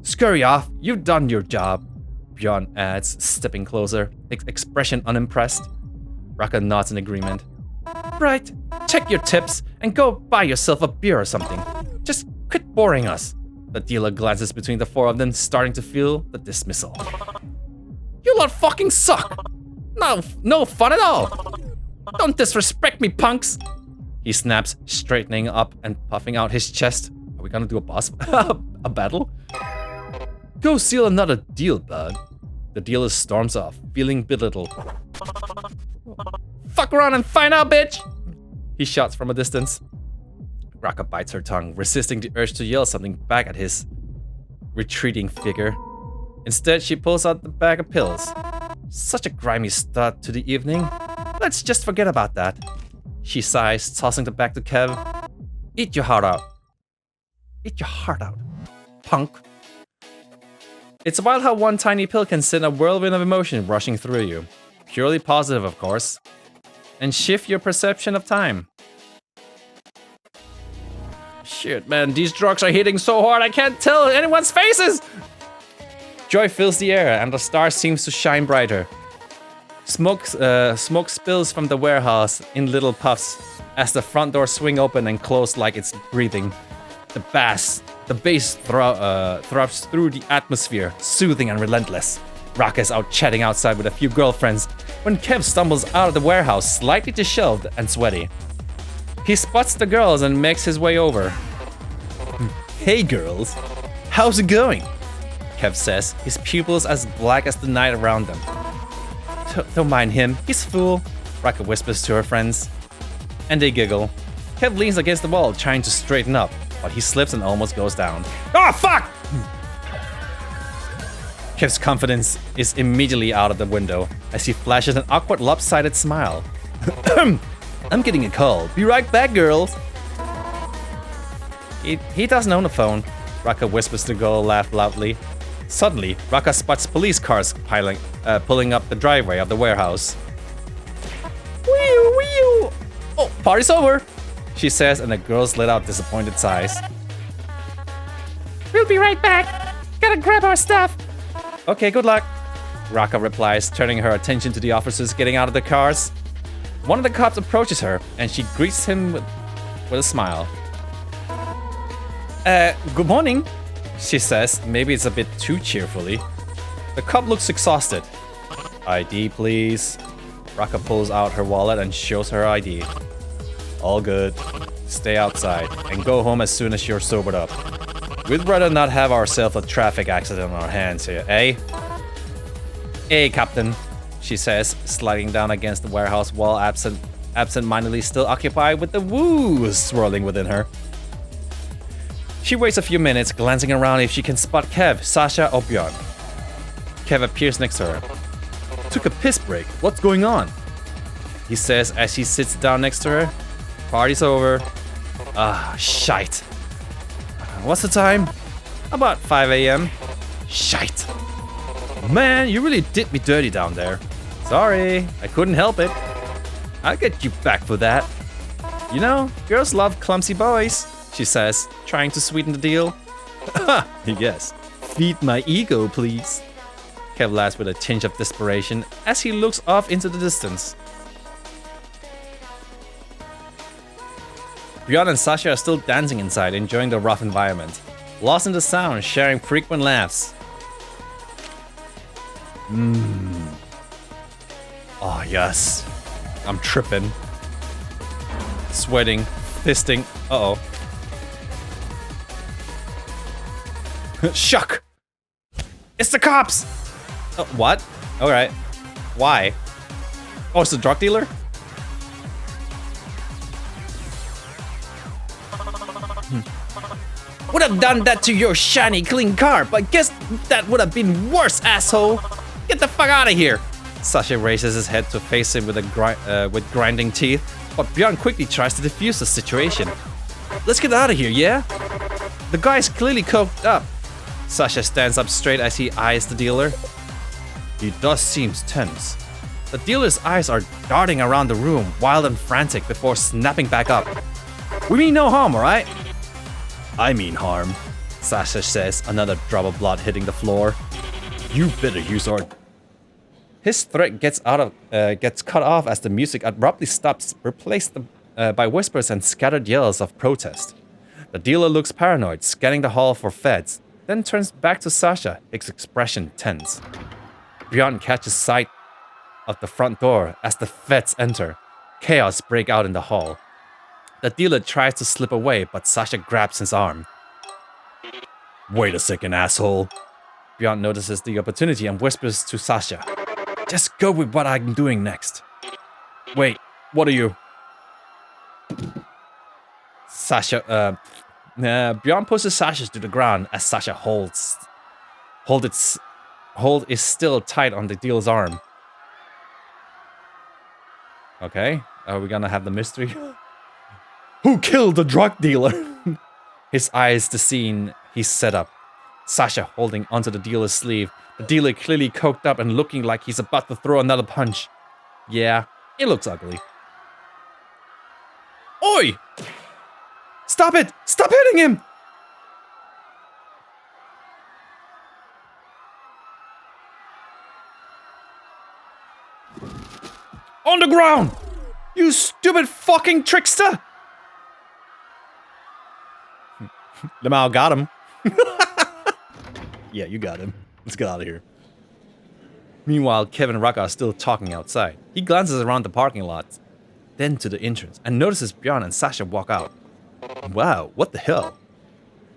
Scurry off, you've done your job, Bjorn adds, stepping closer, expression unimpressed. Rakka nods in agreement. Right, check your tips and go buy yourself a beer or something. Just quit boring us. The dealer glances between the four of them, starting to feel the dismissal. You lot fucking suck! No fun at all! Don't disrespect me, punks! He snaps, straightening up and puffing out his chest. Are we gonna do a battle? Go seal another deal, bud. The dealer storms off, feeling belittled. Fuck around and find out, bitch! He shouts from a distance. Rakka bites her tongue, resisting the urge to yell something back at his retreating figure. Instead, she pulls out the bag of pills. Such a grimy start to the evening. Let's just forget about that. She sighs, tossing the bag to Kev. Eat your heart out. Eat your heart out, punk. It's wild how one tiny pill can send a whirlwind of emotion rushing through you. Purely positive, of course. and shift your perception of time. Shit, man, these drugs are hitting so hard I can't tell anyone's faces! Joy fills the air and the star seems to shine brighter. Smoke spills from the warehouse in little puffs as the front door swing open and close like it's breathing. The bass throbs through the atmosphere, soothing and relentless. RAKKA is out chatting outside with a few girlfriends when Kev stumbles out of the warehouse, slightly disheveled and sweaty. He spots the girls and makes his way over. Hey girls, how's it going? Kev says, his pupils as black as the night around them. Don't mind him, he's a fool, RAKKA whispers to her friends. And they giggle. Kev leans against the wall trying to straighten up, but he slips and almost goes down. Oh fuck! Kev's confidence is immediately out of the window as he flashes an awkward lopsided smile. I'm getting a call. Be right back, girls. He doesn't own a phone. RAKKA whispers to go laugh loudly. Suddenly, RAKKA spots police cars pulling up the driveway of the warehouse. Wee wee. Oh, party's over, she says, and the girls let out disappointed sighs. We'll be right back. Gotta grab our stuff. Okay, good luck, RAKKA replies, turning her attention to the officers getting out of the cars. One of the cops approaches her, and she greets him with a smile. Good morning, she says, maybe it's a bit too cheerfully. The cop looks exhausted. ID, please. RAKKA pulls out her wallet and shows her ID. All good. Stay outside, and go home as soon as you're sobered up. We'd rather not have ourselves a traffic accident on our hands here, eh? Hey, Captain, she says, sliding down against the warehouse wall, absent-mindedly still occupied with the woo swirling within her. She waits a few minutes, glancing around if she can spot Kev, Sasha, or Bjorn. Kev appears next to her. Took a piss break. What's going on? He says as he sits down next to her. Party's over. Ah, shite. What's the time? About 5 a.m. Shite. Man, you really did me dirty down there. Sorry, I couldn't help it. I'll get you back for that. You know, girls love clumsy boys, she says, trying to sweeten the deal. Yes. Feed my ego, please. Kev laughs with a tinge of desperation as he looks off into the distance. Bjorn and Sasha are still dancing inside, enjoying the rough environment. Lost in the sound, sharing frequent laughs. Oh, yes. I'm tripping. Sweating. Fisting. Uh-oh. Shuck! It's the cops! What? Alright. Why? Oh, it's the drug dealer? Would have done that to your shiny clean car, but guess that would have been worse, asshole! Get the fuck out of here! Sasha raises his head to face him with grinding teeth, but Bjorn quickly tries to defuse the situation. Let's get out of here, yeah? The guy's clearly coked up. Sasha stands up straight as he eyes the dealer. He does seem tense. The dealer's eyes are darting around the room, wild and frantic, before snapping back up. We mean no harm, alright? I mean harm, Sasha says, another drop of blood hitting the floor. You better use our... His threat gets cut off as the music abruptly stops, replaced by whispers and scattered yells of protest. The dealer looks paranoid, scanning the hall for feds, then turns back to Sasha, his expression tense. Bjorn catches sight of the front door as the feds enter. Chaos breaks out in the hall. The dealer tries to slip away, but Sasha grabs his arm. Wait a second, asshole. Bjorn notices the opportunity and whispers to Sasha. Just go with what I'm doing next. Wait, what are you? Bjorn pushes Sasha to the ground as Sasha hold is still tight on the dealer's arm. Okay, are we gonna have the mystery? Who killed the drug dealer? His eyes the scene he's set up. Sasha holding onto the dealer's sleeve. The dealer clearly coked up and looking like he's about to throw another punch. Yeah, it looks ugly. Oi! Stop it! Stop hitting him! On the ground! You stupid fucking trickster! Lamau got him. Yeah, you got him. Let's get out of here. Meanwhile, Kev and RAKKA are still talking outside. He glances around the parking lot, then to the entrance, and notices Bjorn and Sasha walk out. Wow, what the hell?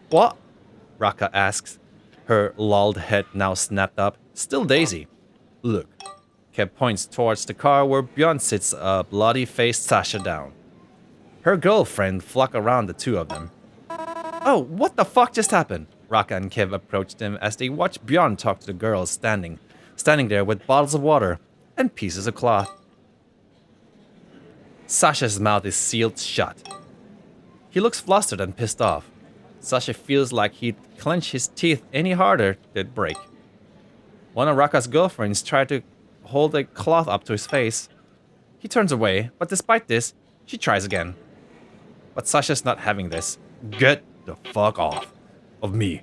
What? RAKKA asks, her lolled head now snapped up, still daisy. Look. Kev points towards the car where Bjorn sits a bloody-faced Sasha down. Her girlfriend flock around the two of them. Oh, what the fuck just happened? RAKKA and Kev approached them as they watched Bjorn talk to the girls standing there with bottles of water and pieces of cloth. Sasha's mouth is sealed shut. He looks flustered and pissed off. Sasha feels like he'd clench his teeth any harder, they'd break. One of RAKKA's girlfriends tried to hold a cloth up to his face. He turns away, but despite this, she tries again. But Sasha's not having this. Get the fuck off of me.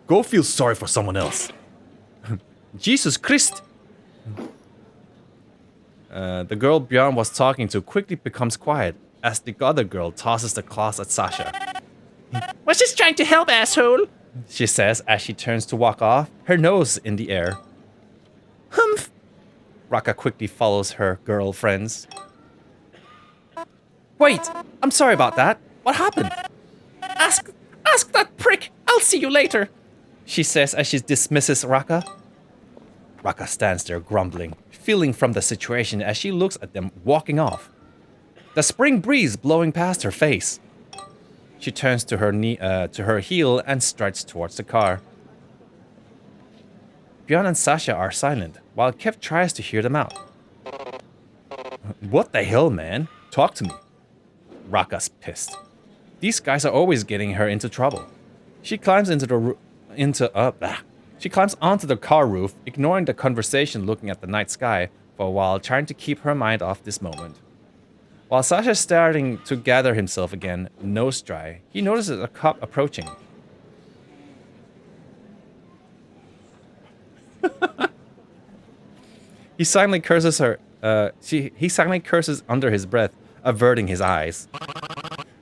Go feel sorry for someone else. Jesus Christ! The girl Bjorn was talking to quickly becomes quiet as the other girl tosses the cloth at Sasha. Was just trying to help, asshole. She says as she turns to walk off, her nose in the air. Humph! RAKKA quickly follows her girlfriends. Wait, I'm sorry about that. What happened? Ask that prick. I'll see you later. She says as she dismisses RAKKA. RAKKA stands there grumbling, feeling from the situation as she looks at them walking off. The spring breeze blowing past her face. She turns to her heel and strides towards the car. Bjorn and Sasha are silent, while Kev tries to hear them out. What the hell, man? Talk to me. RAKKA's pissed. These guys are always getting her into trouble. She climbs onto the car roof, ignoring the conversation, looking at the night sky for a while, trying to keep her mind off this moment. While Sasha's starting to gather himself again, nose dry, he notices a cop approaching. He silently curses he silently curses under his breath, averting his eyes.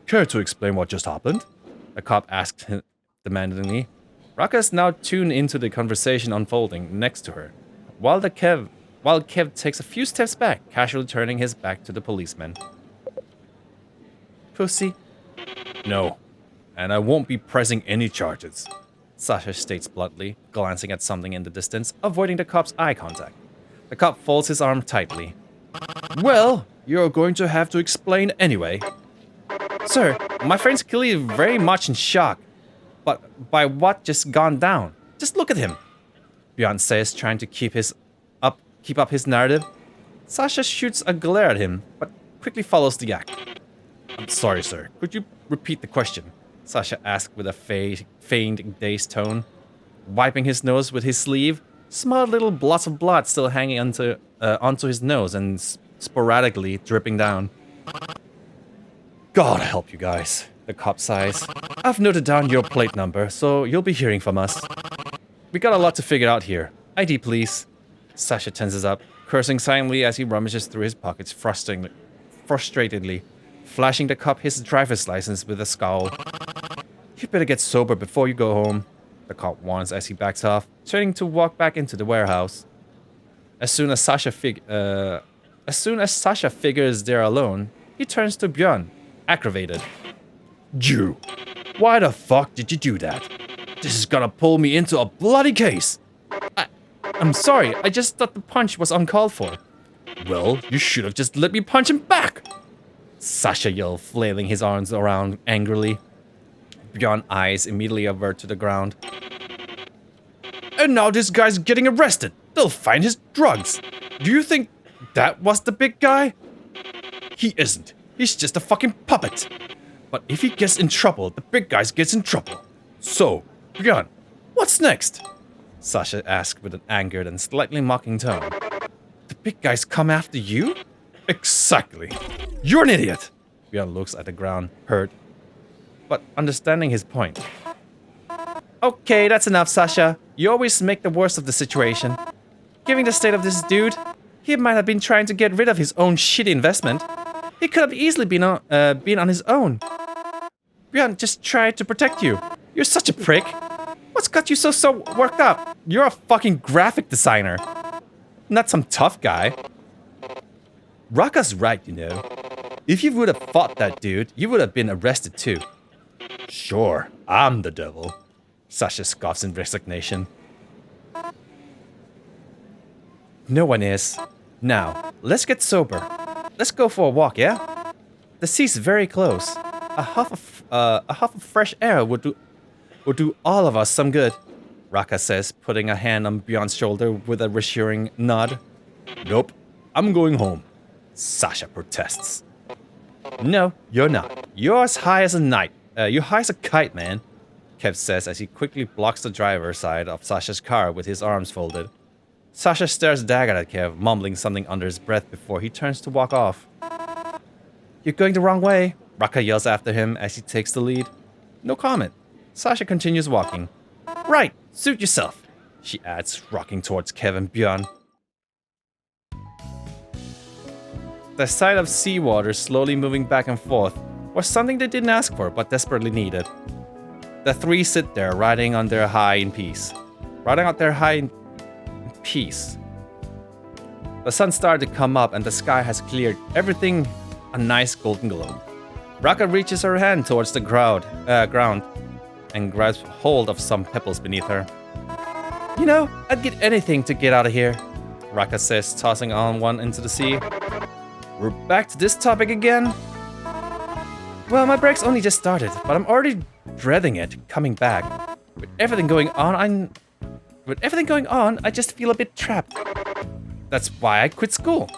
Care to explain what just happened? The cop asked him demandingly. RAKKA is now tuned into the conversation unfolding next to her, while Kev takes a few steps back, casually turning his back to the policeman. Pussy? No, and I won't be pressing any charges. Sasha states bluntly, glancing at something in the distance, avoiding the cop's eye contact. The cop folds his arm tightly. Well, you're going to have to explain anyway. Sir, my friend's clearly very much in shock, but by what just gone down. Just look at him, Bjorn says, trying to keep up his narrative. Sasha shoots a glare at him, but quickly follows the act. I'm sorry, sir. Could you repeat the question? Sasha asked with a faint, dazed tone, wiping his nose with his sleeve. Small little blots of blood still hanging onto his nose and sporadically dripping down. God help you guys, the cop sighs. I've noted down your plate number, so you'll be hearing from us. We got a lot to figure out here. ID, please. Sasha tenses up, cursing silently as he rummages through his pockets frustratedly, flashing the cop his driver's license with a scowl. You'd better get sober before you go home, the cop warns as he backs off, turning to walk back into the warehouse. As soon as Sasha figures they're alone, he turns to Bjorn, aggravated. You, why the fuck did you do that? This is gonna pull me into a bloody case. I'm sorry, I just thought the punch was uncalled for. Well, you should have just let me punch him back. Sasha yelled, flailing his arms around angrily. Bjorn's eyes immediately avert to the ground. And now this guy's getting arrested. They'll find his drugs. Do you think that was the big guy? He isn't. He's just a fucking puppet. But if he gets in trouble, the big guy gets in trouble. So, Bjorn, what's next? Sasha asked with an angered and slightly mocking tone. The big guys come after you? Exactly. You're an idiot. Bjorn looks at the ground, hurt, but understanding his point. Okay, that's enough, Sasha. You always make the worst of the situation. Given the state of this dude, he might have been trying to get rid of his own shitty investment. He could have easily been on his own. Bjorn just tried to protect you. You're such a prick. What's got you so worked up? You're a fucking graphic designer. Not some tough guy. Rakka's right, you know. If you would have fought that dude, you would have been arrested too. Sure, I'm the devil. Sasha scoffs in resignation. No one is. Now, let's get sober. Let's go for a walk, yeah? The sea's very close. A huff of fresh air would do all of us some good. Rakka says, putting a hand on Bjorn's shoulder with a reassuring nod. Nope, I'm going home. Sasha protests. No, you're not. You're as high as a kite. You're high as a kite, man. Kev says as he quickly blocks the driver's side of Sasha's car with his arms folded. Sasha stares dagger at Kev, mumbling something under his breath before he turns to walk off. You're going the wrong way, Rakka yells after him as he takes the lead. No comment. Sasha continues walking. Right, suit yourself, she adds, rocking towards Kev and Bjorn. The sight of seawater slowly moving back and forth was something they didn't ask for but desperately needed. The three sit there, riding out their high in peace. The sun started to come up and the sky has cleared, everything a nice golden glow. Rakka reaches her hand towards the ground and grabs hold of some pebbles beneath her. You know, I'd get anything to get out of here, Rakka says, tossing on one into the sea. We're back to this topic again? Well, my break's only just started, but I'm already dreading it, coming back. With everything going on, I just feel a bit trapped. That's why I quit school,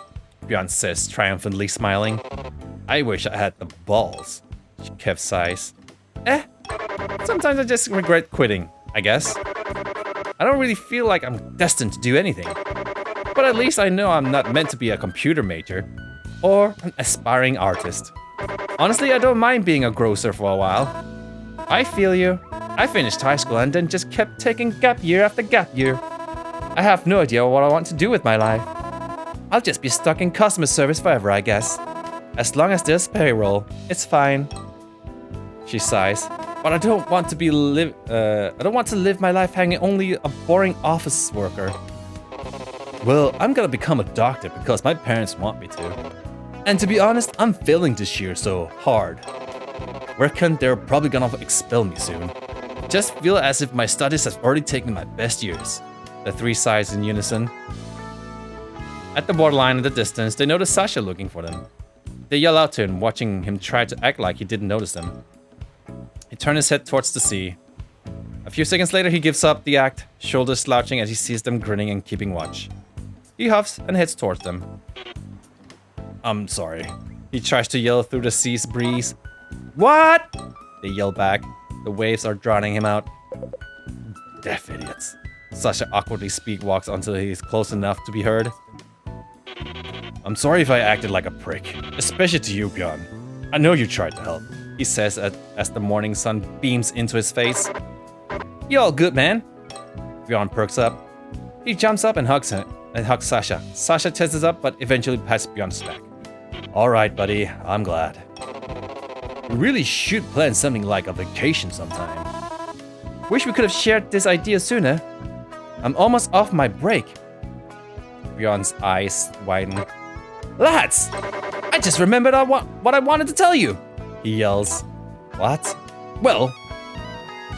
Bjorn says, triumphantly smiling. I wish I had the balls, Kev sighs. Sometimes I just regret quitting, I guess. I don't really feel like I'm destined to do anything. But at least I know I'm not meant to be a computer major or an aspiring artist. Honestly, I don't mind being a grocer for a while. I feel you. I finished high school and then just kept taking gap year after gap year. I have no idea what I want to do with my life. I'll just be stuck in customer service forever, I guess. As long as there's payroll, it's fine. She sighs. But I don't want to live my life hanging only a boring office worker. Well, I'm gonna become a doctor because my parents want me to. And to be honest, I'm failing this year so hard. Reckon they're probably gonna expel me soon. Just feel as if my studies have already taken my best years. The three sighs in unison. At the waterline in the distance, they notice Sasha looking for them. They yell out to him, watching him try to act like he didn't notice them. He turns his head towards the sea. A few seconds later, he gives up the act, shoulders slouching as he sees them grinning and keeping watch. He huffs and heads towards them. I'm sorry. He tries to yell through the sea's breeze. What? They yell back. The waves are drowning him out. Deaf idiots. Sasha awkwardly speedwalks until he's close enough to be heard. I'm sorry if I acted like a prick, especially to you, Bjorn. I know you tried to help, he says as the morning sun beams into his face. You all good, man? Bjorn perks up. He jumps up and hugs Sasha. Sasha chases up, but eventually pats Bjorn's back. All right, buddy, I'm glad. We really should plan something like a vacation sometime. Wish we could have shared this idea sooner. I'm almost off my break. Bjorn's eyes widen. Lads! I just remembered what I wanted to tell you! He yells. What? Well,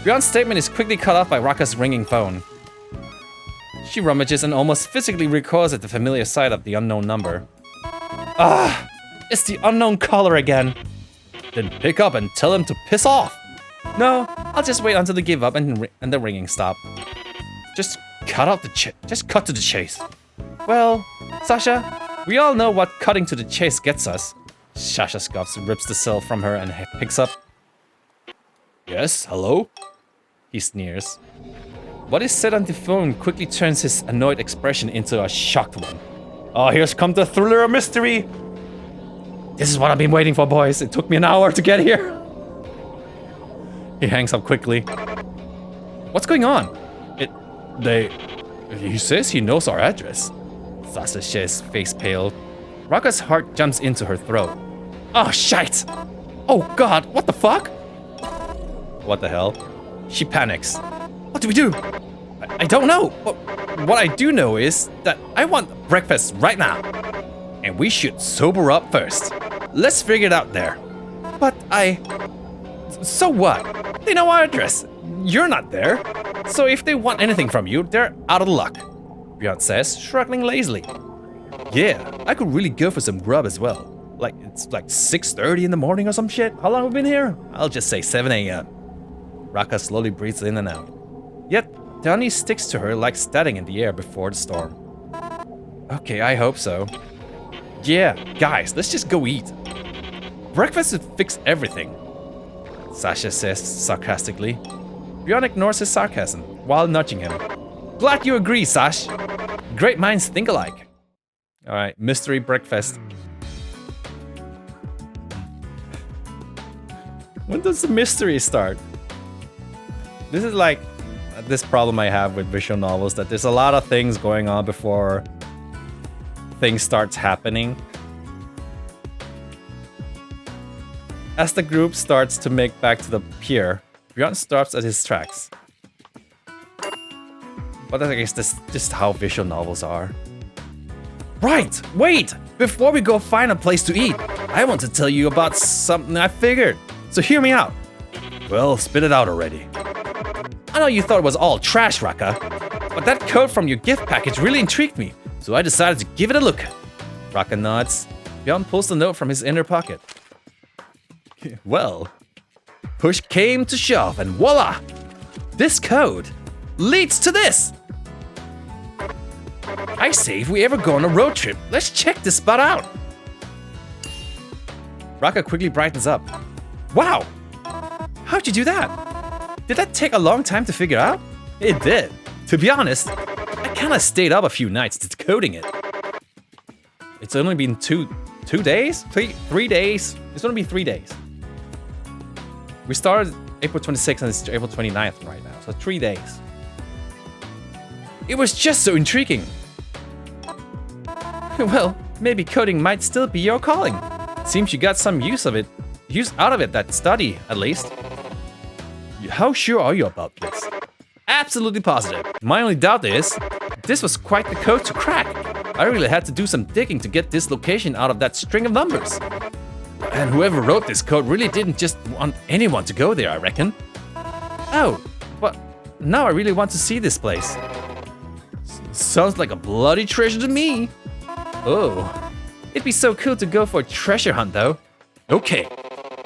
Bjorn's statement is quickly cut off by Rakka's ringing phone. She rummages and almost physically recoils at the familiar sight of the unknown number. Ah! It's the unknown caller again! Then pick up and tell him to piss off! No, I'll just wait until they give up and the ringing stop. Just cut to the chase. Well, Sasha, we all know what cutting to the chase gets us. Sasha scoffs, rips the cell from her and picks up. Yes, hello? He sneers. What is said on the phone quickly turns his annoyed expression into a shocked one. Oh, here's come the thriller of mystery! This is what I've been waiting for, boys. It took me an hour to get here. He hangs up quickly. What's going on? He says he knows our address. Sasha says, face pale. Rakka's heart jumps into her throat. Oh, shite! Oh god, what the fuck? What the hell? She panics. What do we do? I don't know. What I do know is that I want breakfast right now. And we should sober up first. Let's figure it out there. But so what? They know our address. You're not there. So if they want anything from you, they're out of luck. Bjorn says, shrugging lazily. Yeah, I could really go for some grub as well. It's like 6:30 in the morning or some shit. How long have we been here? I'll just say 7 a.m. Rakka slowly breathes in and out. Yet, Dani sticks to her like static in the air before the storm. Okay, I hope so. Yeah, guys, let's just go eat. Breakfast would fix everything, Sasha says sarcastically. Bjorn ignores his sarcasm while nudging him. Glad you agree, Sash. Great minds think alike. Alright, mystery breakfast. When does the mystery start? This is like this problem I have with visual novels, that there's a lot of things going on before things starts happening. As the group starts to make back to the pier, Bjorn stops at his tracks. But I guess that's just how visual novels are. Right! Wait! Before we go find a place to eat, I want to tell you about something I figured. So hear me out. Well, spit it out already. I know you thought it was all trash, Rakka, but that code from your gift package really intrigued me, so I decided to give it a look. Rakka nods. Bjorn pulls the note from his inner pocket. Well, push came to shove and voila! This code leads to this! I say if we ever go on a road trip, let's check this spot out! Rakka quickly brightens up. Wow! How'd you do that? Did that take a long time to figure out? It did. To be honest, I kinda stayed up a few nights decoding it. It's only been two days? 3 days? It's only been 3 days. We started April 26th and it's April 29th right now, so 3 days. It was just so intriguing. Well, maybe coding might still be your calling. Seems you got some use out of it that study, at least. How sure are you about this? Absolutely positive. My only doubt is, this was quite the code to crack. I really had to do some digging to get this location out of that string of numbers. And whoever wrote this code really didn't just want anyone to go there, I reckon. Oh, but now I really want to see this place. Sounds like a bloody treasure to me. Oh, it'd be so cool to go for a treasure hunt though. Okay,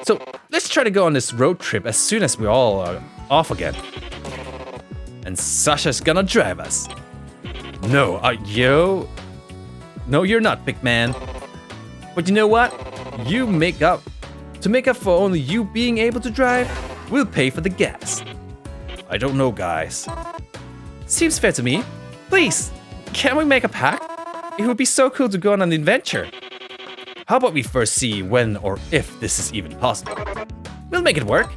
so let's try to go on this road trip as soon as we're all off again. And Sasha's gonna drive us. No, No, you're not, big man. But you know what? To make up for only you being able to drive, we'll pay for the gas. I don't know, guys. Seems fair to me. Please, can we make a pact? It would be so cool to go on an adventure. How about we first see when or if this is even possible? We'll make it work.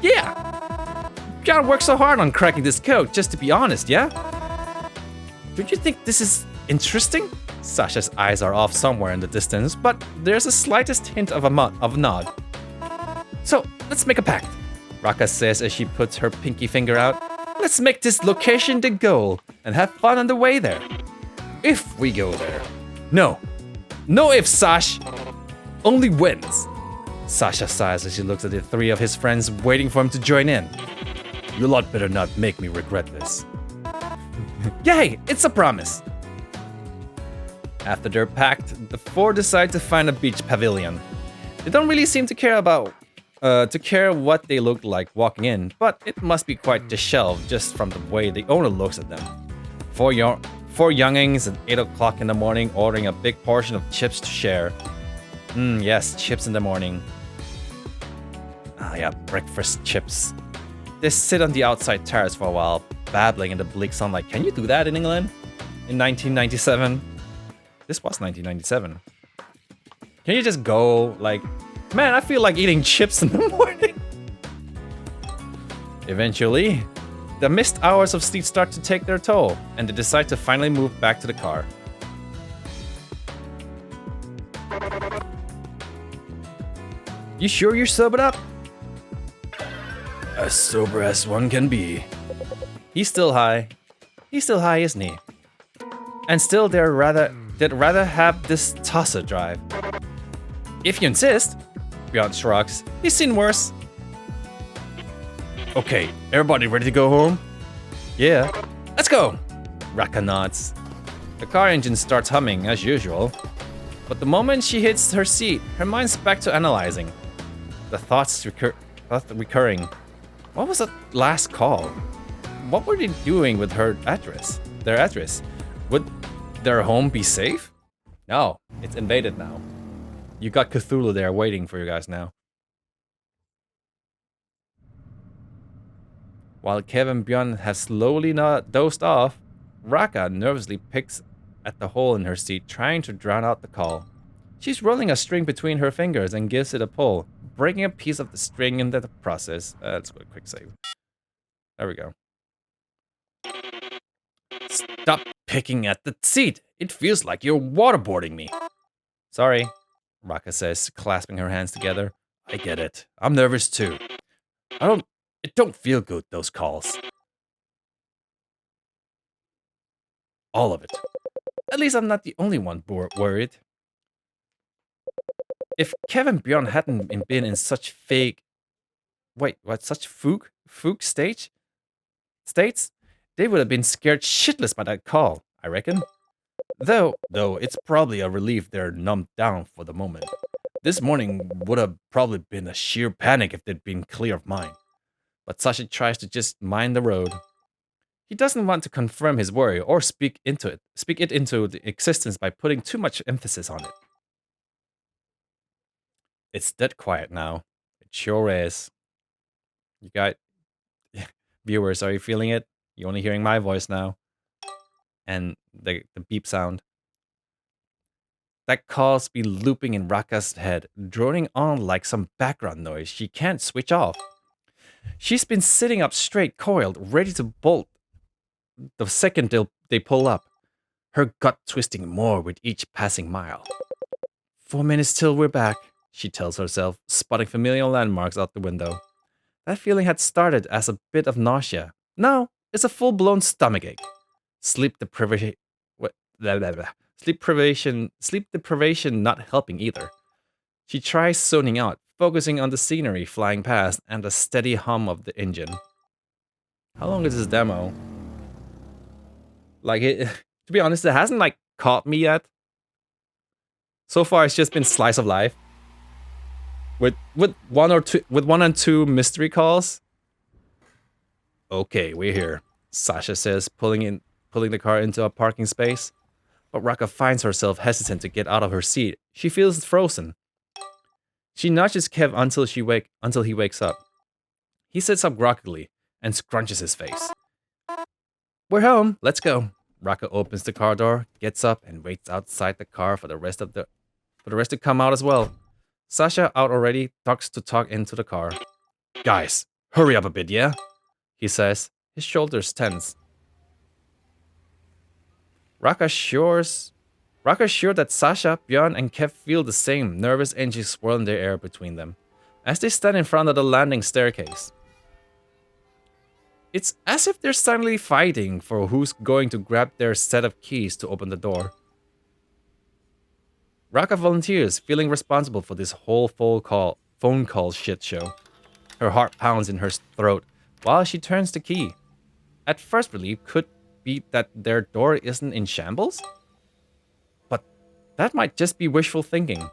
Yeah. John worked so hard on cracking this code, just to be honest, yeah? Don't you think this is interesting? Sasha's eyes are off somewhere in the distance, but there's a slightest hint of a nod. So, let's make a pact, Rakka says as she puts her pinky finger out. Let's make this location the goal and have fun on the way there. If we go there. No ifs, Sash. Only wins. Sasha sighs as she looks at the three of his friends waiting for him to join in. You lot better not make me regret this. Yay, it's a promise. After their pact, the four decide to find a beach pavilion. They don't really seem to care what they look like walking in, but it must be quite disheveled just from the way the owner looks at them. Four youngings at 8 o'clock in the morning ordering a big portion of chips to share. Yes, chips in the morning. Ah yeah, breakfast chips. They sit on the outside terrace for a while, babbling in the bleak sunlight. Can you do that in England? In 1997? This was 1997. Can you just go, like, man, I feel like eating chips in the morning. Eventually, the missed hours of sleep start to take their toll, and they decide to finally move back to the car. You sure you're sobered up? As sober as one can be. He's still high. He's still high, isn't he? And still, they'd rather have this tosser drive. If you insist, Bjorn shrugs. He's seen worse. Okay, everybody ready to go home? Yeah. Let's go! RAKKA nods. The car engine starts humming as usual. But the moment she hits her seat, her mind's back to analyzing. The thoughts recurring. What was that last call? What were they doing with her address? Their address? Would their home be safe? No, it's invaded now. You got Cthulhu there waiting for you guys now. While Kev and Bjorn have slowly dozed off, RAKKA nervously picks at the hole in her seat, trying to drown out the call. She's rolling a string between her fingers and gives it a pull, breaking a piece of the string in the process. Let's go quick save. There we go. Stop picking at the seat. It feels like you're waterboarding me. Sorry, RAKKA says, clasping her hands together. I get it. I'm nervous too. It don't feel good, those calls. All of it. At least I'm not the only one worried. If Kevin and Bjorn hadn't been in such such fugue states, they would have been scared shitless by that call, I reckon. Though it's probably a relief they're numbed down for the moment. This morning would have probably been a sheer panic if they'd been clear of mind. But Sasha tries to just mind the road. He doesn't want to confirm his worry or speak it into the existence by putting too much emphasis on it. It's dead quiet now. It sure is. You got viewers, are you feeling it? You're only hearing my voice now. And the beep sound. That call's been looping in RAKKA's head, droning on like some background noise she can't switch off. She's been sitting up straight, coiled, ready to bolt the second they pull up, her gut twisting more with each passing mile. 4 minutes till we're back, she tells herself, spotting familiar landmarks out the window. That feeling had started as a bit of nausea. Now, it's a full-blown stomachache. Sleep deprivation not helping either. She tries zoning out, focusing on the scenery flying past and the steady hum of the engine. How long is this demo? Like, to be honest, it hasn't like caught me yet. So far, it's just been slice of life. With one and two mystery calls. Okay, we're here, Sasha says, pulling the car into a parking space. But RAKKA finds herself hesitant to get out of her seat. She feels frozen. She nudges Kev until he wakes up. He sits up groggily and scrunches his face. We're home. Let's go. RAKKA opens the car door, gets up, and waits outside the car for the rest to come out as well. Sasha, out already, talks into the car. Guys, hurry up a bit, yeah? He says, his shoulders tense. RAKKA sure that Sasha, Bjorn, and Kev feel the same nervous energy swirl in the air between them as they stand in front of the landing staircase. It's as if they're silently fighting for who's going to grab their set of keys to open the door. RAKKA volunteers, feeling responsible for this whole phone call shit show. Her heart pounds in her throat while she turns the key. At first belief could be that their door isn't in shambles? But that might just be wishful thinking.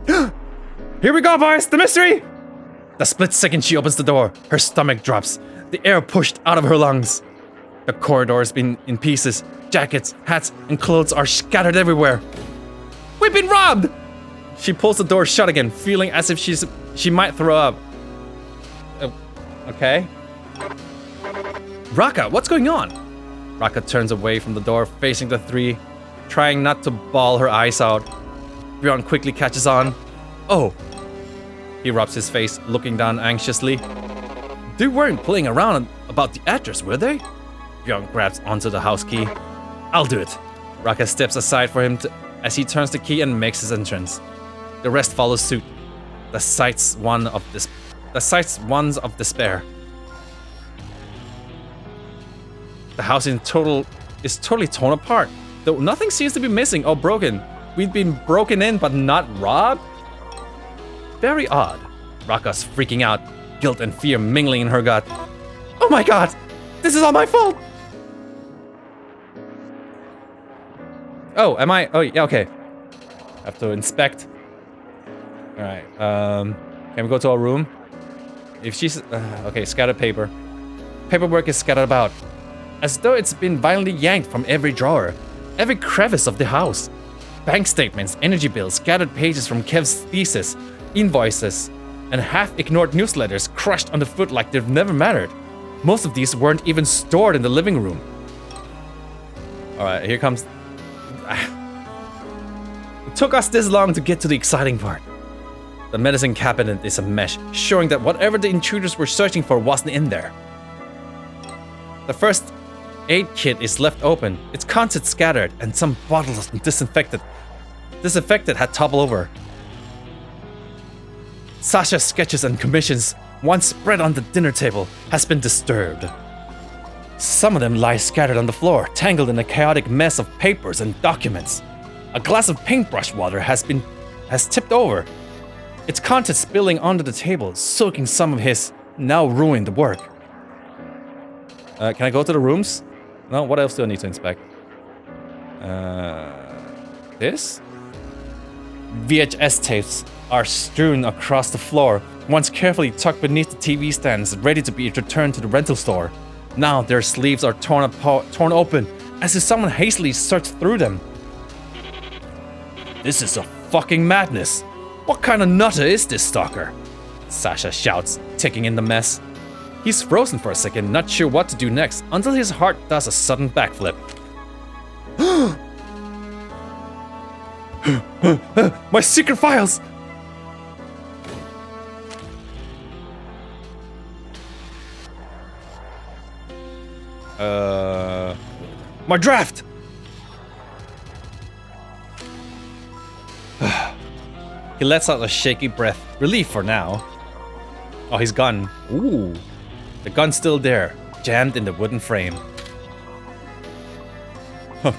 Here we go, boys! The mystery! The split second she opens the door, her stomach drops, the air pushed out of her lungs. The corridor has been in pieces. Jackets, hats, and clothes are scattered everywhere. We've been robbed! She pulls the door shut again, feeling as if she might throw up. Okay. RAKKA, what's going on? RAKKA turns away from the door, facing the three, trying not to bawl her eyes out. Bjorn quickly catches on. Oh. He rubs his face, looking down anxiously. They weren't playing around about the address, were they? Bjorn grabs onto the house key. I'll do it. RAKKA steps aside for him as he turns the key and makes his entrance. The rest follow suit. The sights ones of despair. The house is totally torn apart, though nothing seems to be missing or broken. We've been broken in but not robbed? Very odd. RAKKA's freaking out, guilt and fear mingling in her gut. Oh my god! This is all my fault! Oh, am I? Oh, yeah, okay. Have to inspect. Alright, can we go to our room? If she's... okay, scattered paper. Paperwork is scattered about, as though it's been violently yanked from every drawer, every crevice of the house. Bank statements, energy bills, scattered pages from Kev's thesis, invoices, and half-ignored newsletters crushed underfoot like they've never mattered. Most of these weren't even stored in the living room. Alright, here comes... It took us this long to get to the exciting part. The medicine cabinet is a mesh, showing that whatever the intruders were searching for wasn't in there. The first aid kit is left open, its contents scattered, and some bottles of disinfectant had toppled over. Sasha's sketches and commissions, once spread on the dinner table, has been disturbed. Some of them lie scattered on the floor, tangled in a chaotic mess of papers and documents. A glass of paintbrush water has tipped over, its contents spilling onto the table, soaking some of his now ruined work. Can I go to the rooms? No, what else do I need to inspect? This? VHS tapes are strewn across the floor, once carefully tucked beneath the TV stands, ready to be returned to the rental store. Now their sleeves are torn open, as if someone hastily searched through them. This is a fucking madness. What kind of nutter is this stalker? Sasha shouts, taking in the mess. He's frozen for a second, not sure what to do next, until his heart does a sudden backflip. My secret files! My draft! He lets out a shaky breath, relief for now. Oh, his gun. Ooh. The gun's still there, jammed in the wooden frame.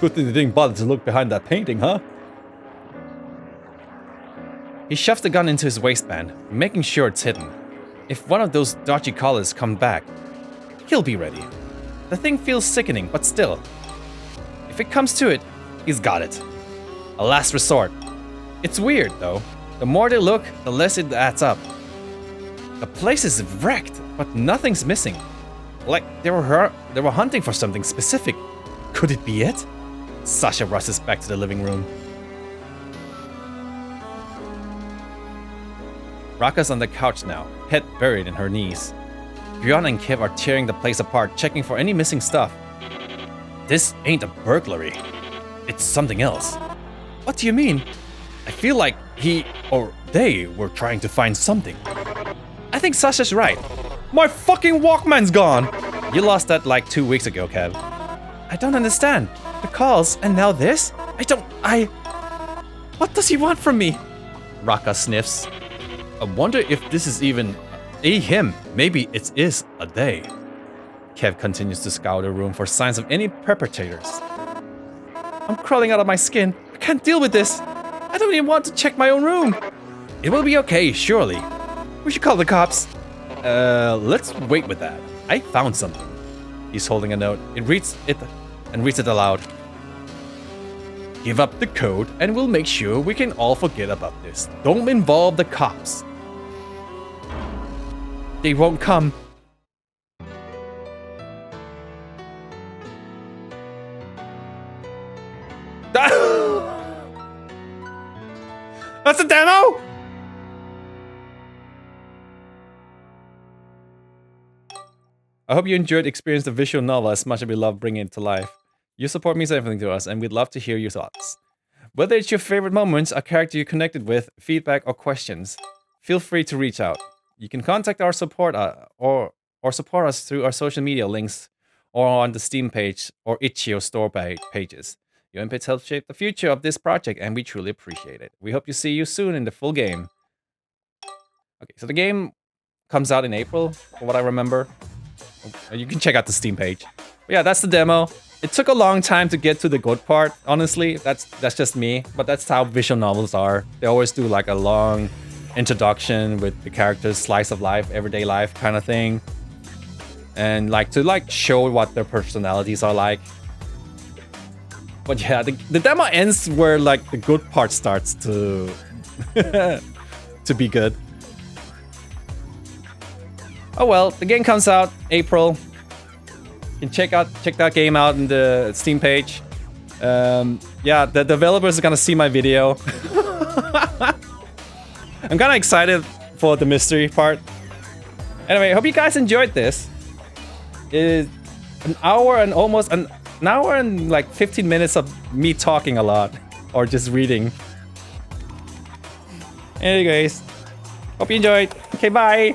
Good thing they didn't bother to look behind that painting, huh? He shoves the gun into his waistband, making sure it's hidden. If one of those dodgy callers come back, he'll be ready. The thing feels sickening, but still. If it comes to it, he's got it. A last resort. It's weird, though. The more they look, the less it adds up. The place is wrecked, but nothing's missing. Like they were hunting for something specific. Could it be it? Sasha rushes back to the living room. RAKKA's on the couch now, head buried in her knees. Bjorn and Kev are tearing the place apart, checking for any missing stuff. This ain't a burglary. It's something else. What do you mean? I feel like he or they were trying to find something. I think Sasha's right. My fucking Walkman's gone! You lost that like 2 weeks ago, Kev. I don't understand. The calls and now this? What does he want from me? RAKKA sniffs. I wonder if this is even a him. Maybe it is a they. Kev continues to scour the room for signs of any perpetrators. I'm crawling out of my skin. I can't deal with this. I don't even want to check my own room. It will be okay, surely. We should call the cops. Let's wait with that. I found something. He's holding a note. It reads it aloud. Give up the code and we'll make sure we can all forget about this. Don't involve the cops. They won't come. That's a demo? I hope you enjoyed experiencing the visual novel as much as we love bringing it to life. Your support means everything to us, and we'd love to hear your thoughts. Whether it's your favorite moments, a character you connected with, feedback, or questions, feel free to reach out. You can contact our support or support us through our social media links or on the Steam page or itch.io store pages. Your inputs help shape the future of this project, and we truly appreciate it. We hope to see you soon in the full game. Okay, so the game comes out in April, from what I remember. You can check out the Steam page. But yeah, that's the demo. It took a long time to get to the good part, honestly. That's just me, but that's how visual novels are. They always do like a long introduction with the characters, slice of life, everyday life kind of thing. And like to like show what their personalities are like. But yeah, the demo ends where like the good part starts to to be good. Oh well, the game comes out April. You can check that game out in the Steam page. Yeah, the developers are gonna see my video. I'm kind of excited for the mystery part. Anyway, hope you guys enjoyed this. It's an hour and like 15 minutes of me talking a lot or just reading. Anyways, hope you enjoyed. Okay, bye.